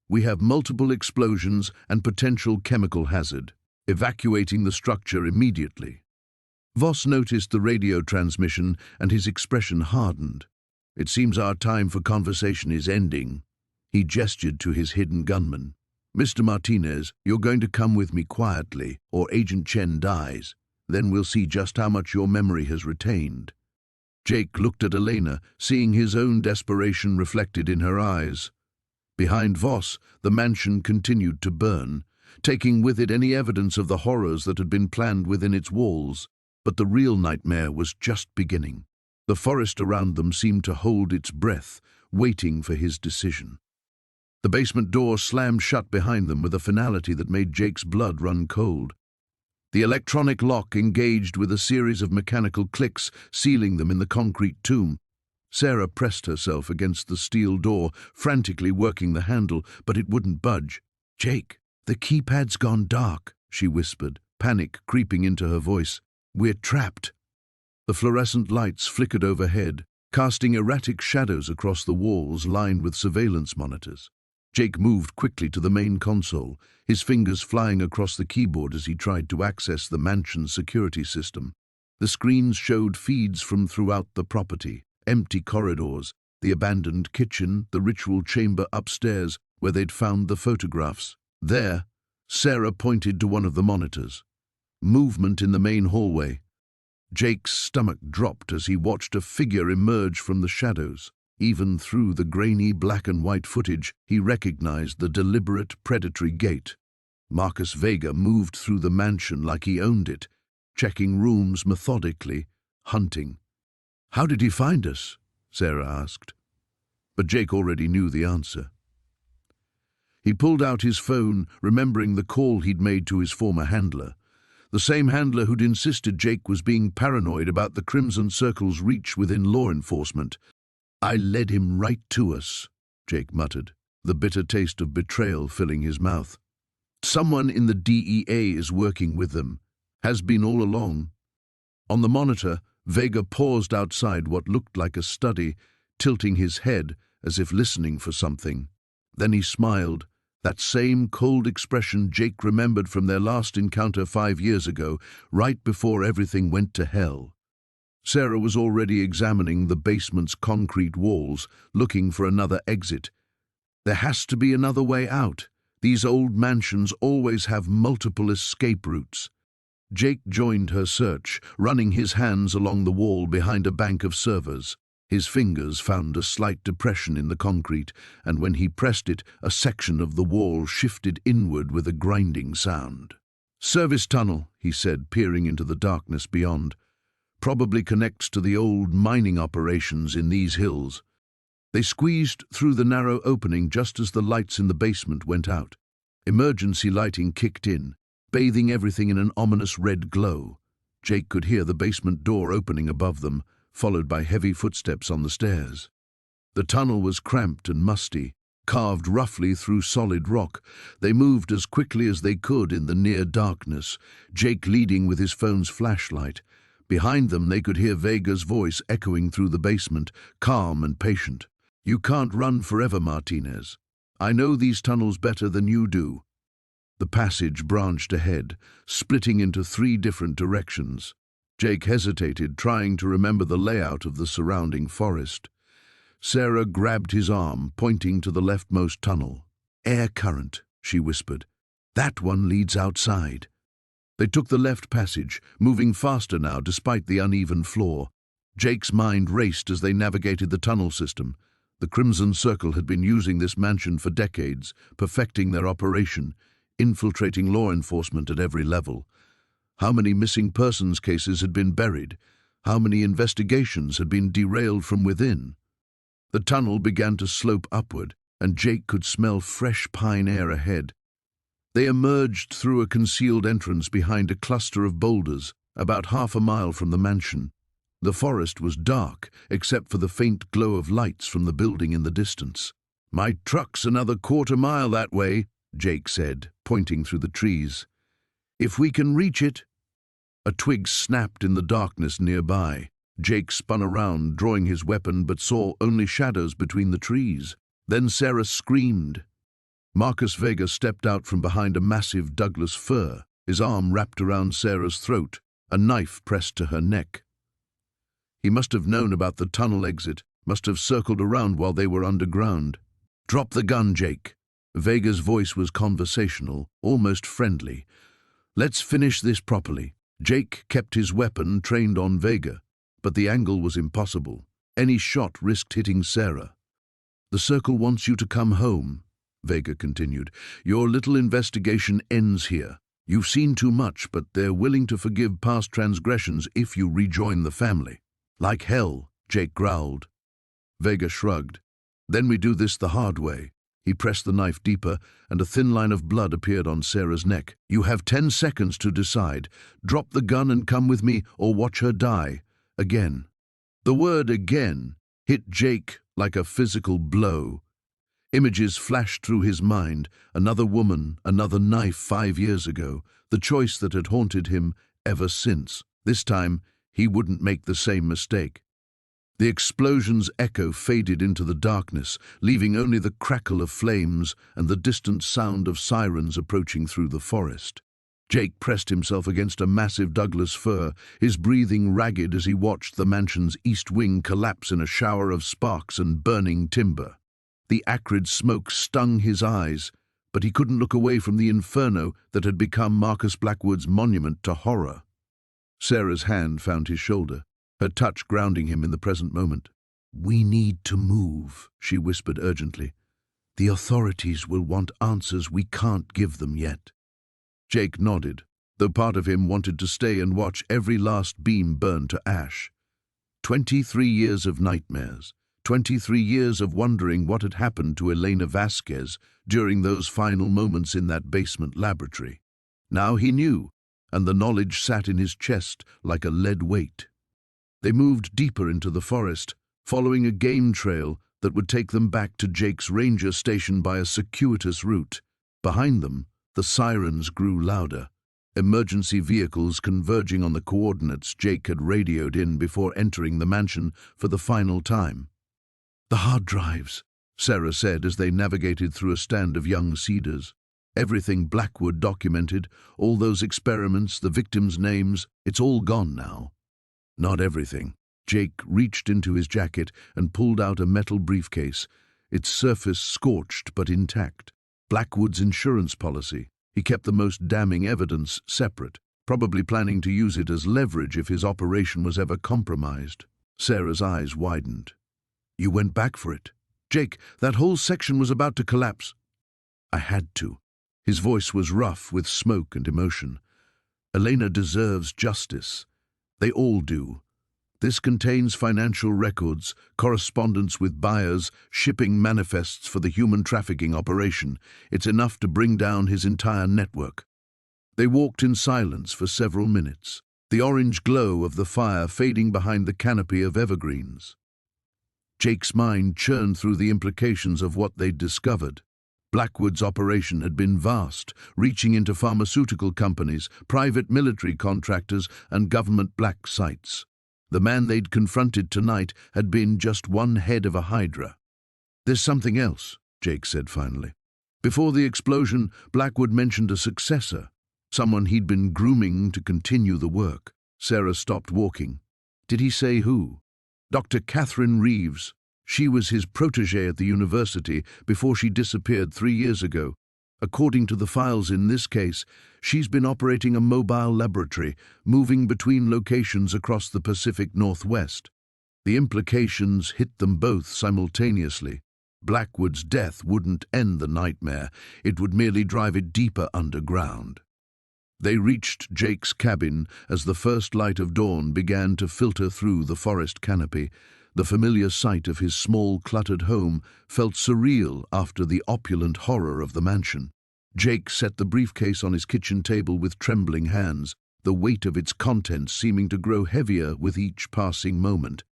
we have multiple explosions and potential chemical hazard. Evacuating the structure immediately." Voss noticed the radio transmission, and his expression hardened. "It seems our time for conversation is ending," He gestured to his hidden gunman. "Mr. Martinez, you're going to come with me quietly, or Agent Chen dies. Then we'll see just how much your memory has retained." Jake looked at Elena, seeing his own desperation reflected in her eyes. Behind Voss, the mansion continued to burn, taking with it any evidence of the horrors that had been planned within its walls. But the real nightmare was just beginning. The forest around them seemed to hold its breath, waiting for his decision. The basement door slammed shut behind them with a finality that made Jake's blood run cold. The electronic lock engaged with a series of mechanical clicks, sealing them in the concrete tomb. Sarah pressed herself against the steel door, frantically working the handle, but it wouldn't budge. "Jake, the keypad's gone dark," she whispered, panic creeping into her voice. "We're trapped." The fluorescent lights flickered overhead, casting erratic shadows across the walls lined with surveillance monitors. Jake moved quickly to the main console, his fingers flying across the keyboard as he tried to access the mansion's security system. The screens showed feeds from throughout the property, empty corridors, the abandoned kitchen, the ritual chamber upstairs where they'd found the photographs. There, Sarah pointed to one of the monitors. Movement in the main hallway. Jake's stomach dropped as he watched a figure emerge from the shadows. Even through the grainy black and white footage, he recognized the deliberate, predatory gait. Marcus Vega moved through the mansion like he owned it, checking rooms methodically, hunting. "How did he find us?" Sarah asked. But Jake already knew the answer. He pulled out his phone, remembering the call he'd made to his former handler. The same handler who'd insisted Jake was being paranoid about the Crimson Circle's reach within law enforcement. "I led him right to us," Jake muttered, the bitter taste of betrayal filling his mouth. "Someone in the DEA is working with them. Has been all along." On the monitor, Vega paused outside what looked like a study, tilting his head as if listening for something. Then he smiled, that same cold expression Jake remembered from their last encounter 5 years ago, right before everything went to hell. Sarah was already examining the basement's concrete walls, looking for another exit. There has to be another way out. These old mansions always have multiple escape routes. Jake joined her search, running his hands along the wall behind a bank of servers. His fingers found a slight depression in the concrete, and when he pressed it, a section of the wall shifted inward with a grinding sound. "Service tunnel," he said, peering into the darkness beyond. "Probably connects to the old mining operations in these hills." They squeezed through the narrow opening just as the lights in the basement went out. Emergency lighting kicked in, bathing everything in an ominous red glow. Jake could hear the basement door opening above them, followed by heavy footsteps on the stairs. The tunnel was cramped and musty, carved roughly through solid rock. They moved as quickly as they could in the near darkness, Jake leading with his phone's flashlight. Behind them they could hear Vega's voice echoing through the basement, calm and patient. "You can't run forever, Martinez. I know these tunnels better than you do." The passage branched ahead, splitting into 3 different directions. Jake hesitated, trying to remember the layout of the surrounding forest. Sarah grabbed his arm, pointing to the leftmost tunnel. "Air current," she whispered. "That one leads outside." They took the left passage, moving faster now despite the uneven floor. Jake's mind raced as they navigated the tunnel system. The Crimson Circle had been using this mansion for decades, perfecting their operation, infiltrating law enforcement at every level. How many missing persons cases had been buried? How many investigations had been derailed from within? The tunnel began to slope upward, and Jake could smell fresh pine air ahead. They emerged through a concealed entrance behind a cluster of boulders, about half a mile from the mansion. The forest was dark, except for the faint glow of lights from the building in the distance. "My truck's another quarter-mile that way," Jake said, pointing through the trees. "If we can reach it." A twig snapped in the darkness nearby. Jake spun around, drawing his weapon, but saw only shadows between the trees. Then Sarah screamed. Marcus Vega stepped out from behind a massive Douglas fir, his arm wrapped around Sarah's throat, a knife pressed to her neck. He must have known about the tunnel exit, must have circled around while they were underground. "Drop the gun, Jake." Vega's voice was conversational, almost friendly. "Let's finish this properly." Jake kept his weapon trained on Vega, but the angle was impossible. Any shot risked hitting Sarah. "The Circle wants you to come home," Vega continued. "Your little investigation ends here. You've seen too much, but they're willing to forgive past transgressions if you rejoin the family." "Like hell," Jake growled. Vega shrugged. "Then we do this the hard way." He pressed the knife deeper, and a thin line of blood appeared on Sarah's neck. "You have 10 seconds to decide. Drop the gun and come with me, or watch her die. Again." The word "again" hit Jake like a physical blow. Images flashed through his mind. Another woman, another knife 5 years ago. The choice that had haunted him ever since. This time, he wouldn't make the same mistake. The explosion's echo faded into the darkness, leaving only the crackle of flames and the distant sound of sirens approaching through the forest. Jake pressed himself against a massive Douglas fir, his breathing ragged as he watched the mansion's east wing collapse in a shower of sparks and burning timber. The acrid smoke stung his eyes, but he couldn't look away from the inferno that had become Marcus Blackwood's monument to horror. Sarah's hand found his shoulder, her touch grounding him in the present moment. "We need to move," she whispered urgently. "The authorities will want answers we can't give them yet." Jake nodded, though part of him wanted to stay and watch every last beam burn to ash. 23 years of nightmares, 23 years of wondering what had happened to Elena Vasquez during those final moments in that basement laboratory. Now he knew, and the knowledge sat in his chest like a lead weight. They moved deeper into the forest, following a game trail that would take them back to Jake's ranger station by a circuitous route. Behind them, the sirens grew louder, emergency vehicles converging on the coordinates Jake had radioed in before entering the mansion for the final time. "The hard drives," Sarah said as they navigated through a stand of young cedars. "Everything Blackwood documented, all those experiments, the victims' names, it's all gone now." "Not everything." Jake reached into his jacket and pulled out a metal briefcase, its surface scorched but intact. Blackwood's insurance policy. He kept the most damning evidence separate, probably planning to use it as leverage if his operation was ever compromised. Sarah's eyes widened. "You went back for it?" "Jake, that whole section was about to collapse." "I had to." His voice was rough with smoke and emotion. "Elena deserves justice. They all do. This contains financial records, correspondence with buyers, shipping manifests for the human trafficking operation. It's enough to bring down his entire network." They walked in silence for several minutes, the orange glow of the fire fading behind the canopy of evergreens. Jake's mind churned through the implications of what they'd discovered. Blackwood's operation had been vast, reaching into pharmaceutical companies, private military contractors, and government black sites. The man they'd confronted tonight had been just one head of a hydra. "There's something else," Jake said finally. Before the explosion, Blackwood mentioned a successor, someone he'd been grooming to continue the work. Sarah stopped walking. "Did he say who?" "Dr. Catherine Reeves. She was his protégé at the university before she disappeared 3 years ago. According to the files in this case, she's been operating a mobile laboratory, moving between locations across the Pacific Northwest. The implications hit them both simultaneously. Blackwood's death wouldn't end the nightmare, it would merely drive it deeper underground. They reached Jake's cabin as the first light of dawn began to filter through the forest canopy. The familiar sight of his small, cluttered home felt surreal after the opulent horror of the mansion. Jake set the briefcase on his kitchen table with trembling hands, the weight of its contents seeming to grow heavier with each passing moment.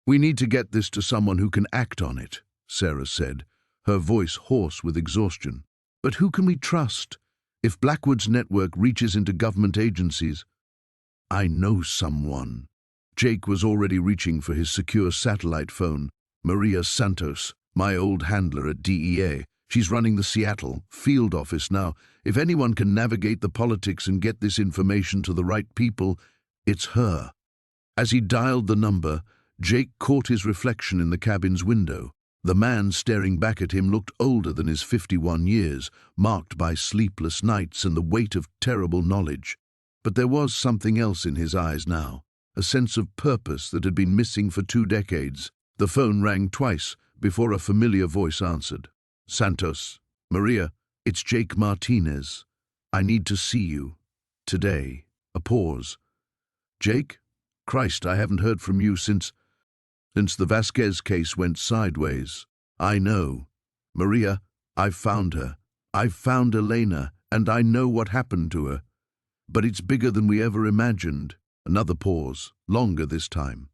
"We need to get this to someone who can act on it," Sarah said, her voice hoarse with exhaustion. "But who can we trust? If Blackwood's network reaches into government agencies—" "I know someone." Jake was already reaching for his secure satellite phone. "Maria Santos, my old handler at DEA. She's running the Seattle field office now. If anyone can navigate the politics and get this information to the right people, it's her." As he dialed the number, Jake caught his reflection in the cabin's window. The man staring back at him looked older than his 51 years, marked by sleepless nights and the weight of terrible knowledge. But there was something else in his eyes now, a sense of purpose that had been missing for 2 decades. The phone rang twice before a familiar voice answered. "Santos, Maria, it's Jake Martinez. I need to see you. Today." A pause. "Jake? Christ, I haven't heard from you since the Vasquez case went sideways." "I know. Maria, I've found her. I've found Elena, and I know what happened to her. But it's bigger than we ever imagined." Another pause, longer this time.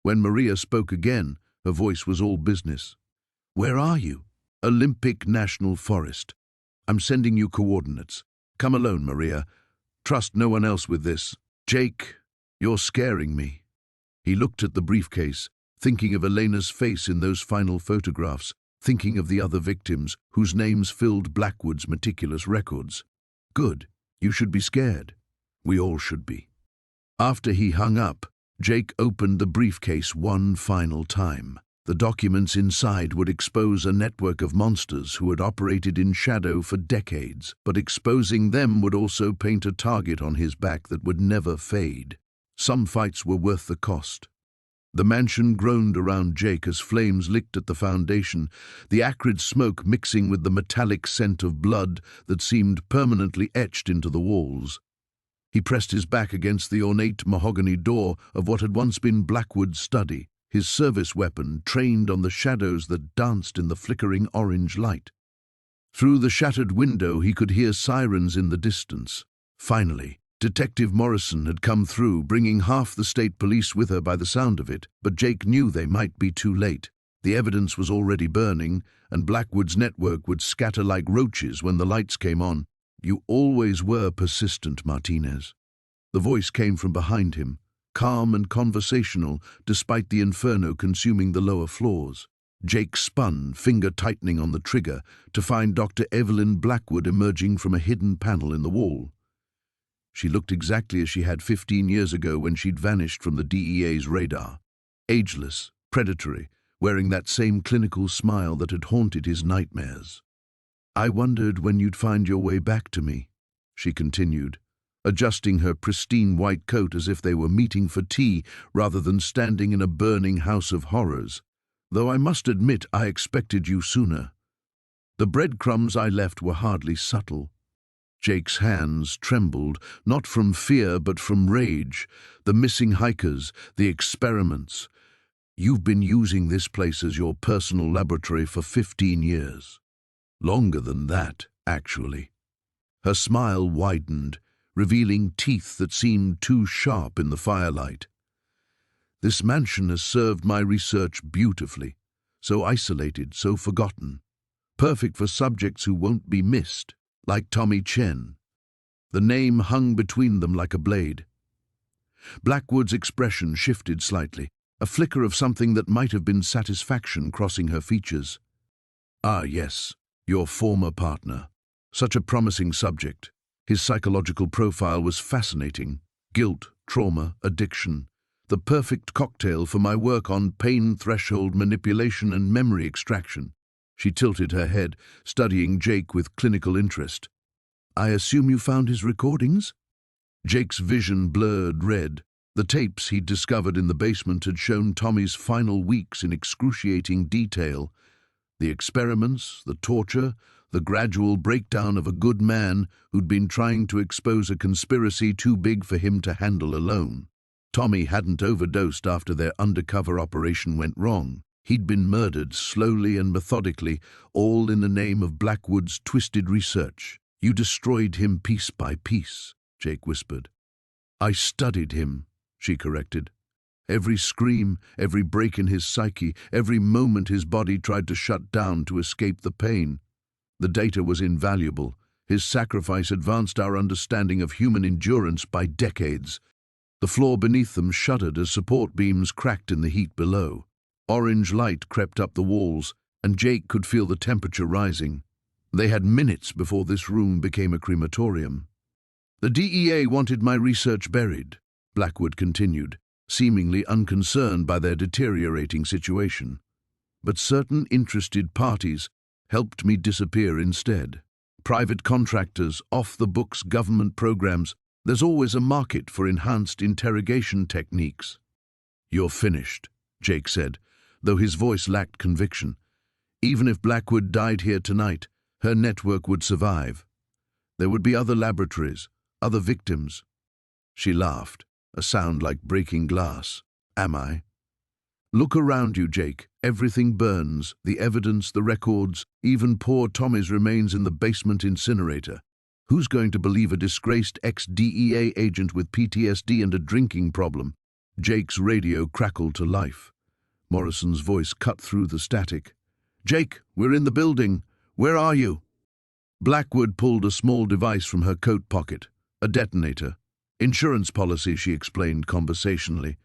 When Maria spoke again, her voice was all business. "Where are you?" "Olympic National Forest. I'm sending you coordinates. Come alone, Maria. Trust no one else with this." "Jake, you're scaring me." He looked at the briefcase, thinking of Elena's face in those final photographs, thinking of the other victims whose names filled Blackwood's meticulous records. "Good. You should be scared. We all should be." After he hung up, Jake opened the briefcase one final time. The documents inside would expose a network of monsters who had operated in shadow for decades, but exposing them would also paint a target on his back that would never fade. Some fights were worth the cost. The mansion groaned around Jake as flames licked at the foundation, the acrid smoke mixing with the metallic scent of blood that seemed permanently etched into the walls. He pressed his back against the ornate mahogany door of what had once been Blackwood's study, his service weapon trained on the shadows that danced in the flickering orange light. Through the shattered window he could hear sirens in the distance. Finally, Detective Morrison had come through, bringing half the state police with her by the sound of it, but Jake knew they might be too late. The evidence was already burning, and Blackwood's network would scatter like roaches when the lights came on. "You always were persistent, Martinez." The voice came from behind him, calm and conversational, despite the inferno consuming the lower floors. Jake spun, finger tightening on the trigger, to find Dr. Evelyn Blackwood emerging from a hidden panel in the wall. She looked exactly as she had 15 years ago when she'd vanished from the DEA's radar. Ageless, predatory, wearing that same clinical smile that had haunted his nightmares. "I wondered when you'd find your way back to me," she continued, adjusting her pristine white coat as if they were meeting for tea rather than standing in a burning house of horrors. "Though I must admit I expected you sooner. The breadcrumbs I left were hardly subtle." Jake's hands trembled, not from fear but from rage. "The missing hikers, the experiments. You've been using this place as your personal laboratory for 15 years. Longer than that, actually." Her smile widened, revealing teeth that seemed too sharp in the firelight. "This mansion has served my research beautifully, so isolated, so forgotten. Perfect for subjects who won't be missed, like Tommy Chen." The name hung between them like a blade. Blackwood's expression shifted slightly, a flicker of something that might have been satisfaction crossing her features. "Ah, yes, your former partner. Such a promising subject. His psychological profile was fascinating. Guilt, trauma, addiction. The perfect cocktail for my work on pain threshold manipulation and memory extraction." She tilted her head, studying Jake with clinical interest. "I assume you found his recordings?" Jake's vision blurred red. The tapes he'd discovered in the basement had shown Tommy's final weeks in excruciating detail. The experiments, the torture, the gradual breakdown of a good man who'd been trying to expose a conspiracy too big for him to handle alone. Tommy hadn't overdosed after their undercover operation went wrong. He'd been murdered slowly and methodically, all in the name of Blackwood's twisted research. "You destroyed him piece by piece," Jake whispered. "I studied him," she corrected. Every scream, every break in his psyche, every moment his body tried to shut down to escape the pain. The data was invaluable. His sacrifice advanced our understanding of human endurance by decades. The floor beneath them shuddered as support beams cracked in the heat below. Orange light crept up the walls, and Jake could feel the temperature rising. They had minutes before this room became a crematorium. "The DEA wanted my research buried," Blackwood continued, seemingly unconcerned by their deteriorating situation. but certain interested parties helped me disappear instead. Private contractors, off-the-books government programs, there's always a market for enhanced interrogation techniques. You're finished, Jake said, though his voice lacked conviction. Even if Blackwood died here tonight, her network would survive. There would be other laboratories, other victims. She laughed, a sound like breaking glass. Am I? Look around you, Jake. Everything burns, the evidence, the records, even poor Tommy's remains in the basement incinerator. Who's going to believe a disgraced ex-DEA agent with PTSD and a drinking problem? Jake's radio crackled to life. Morrison's voice cut through the static. Jake, we're in the building. Where are you? Blackwood pulled a small device from her coat pocket. A detonator. Insurance policy, she explained conversationally.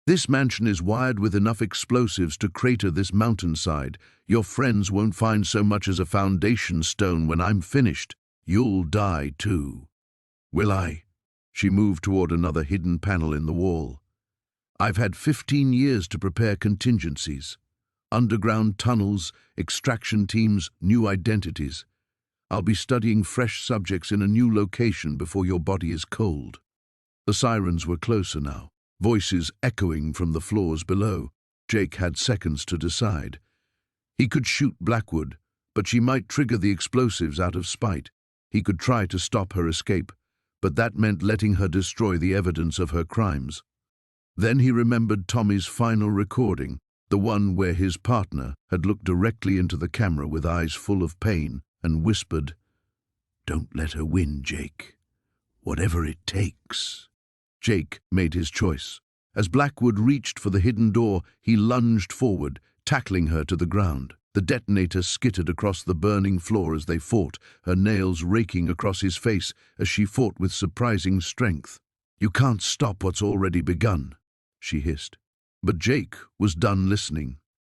This mansion is wired with enough explosives to crater this mountainside. Your friends won't find so much as a foundation stone when I'm finished. You'll die too. Will I? She moved toward another hidden panel in the wall. I've had 15 years to prepare contingencies. Underground tunnels, extraction teams, new identities. I'll be studying fresh subjects in a new location before your body is cold. The sirens were closer now, voices echoing from the floors below. Jake had seconds to decide. He could shoot Blackwood, but she might trigger the explosives out of spite. He could try to stop her escape, but that meant letting her destroy the evidence of her crimes. Then he remembered Tommy's final recording, the one where his partner had looked directly into the camera with eyes full of pain and whispered, "Don't let her win, Jake. Whatever it takes." Jake made his choice. As Blackwood reached for the hidden door, he lunged forward, tackling her to the ground. The detonator skittered across the burning floor as they fought, her nails raking across his face as she fought with surprising strength. "You can't stop what's already begun," she hissed. But Jake was done listening.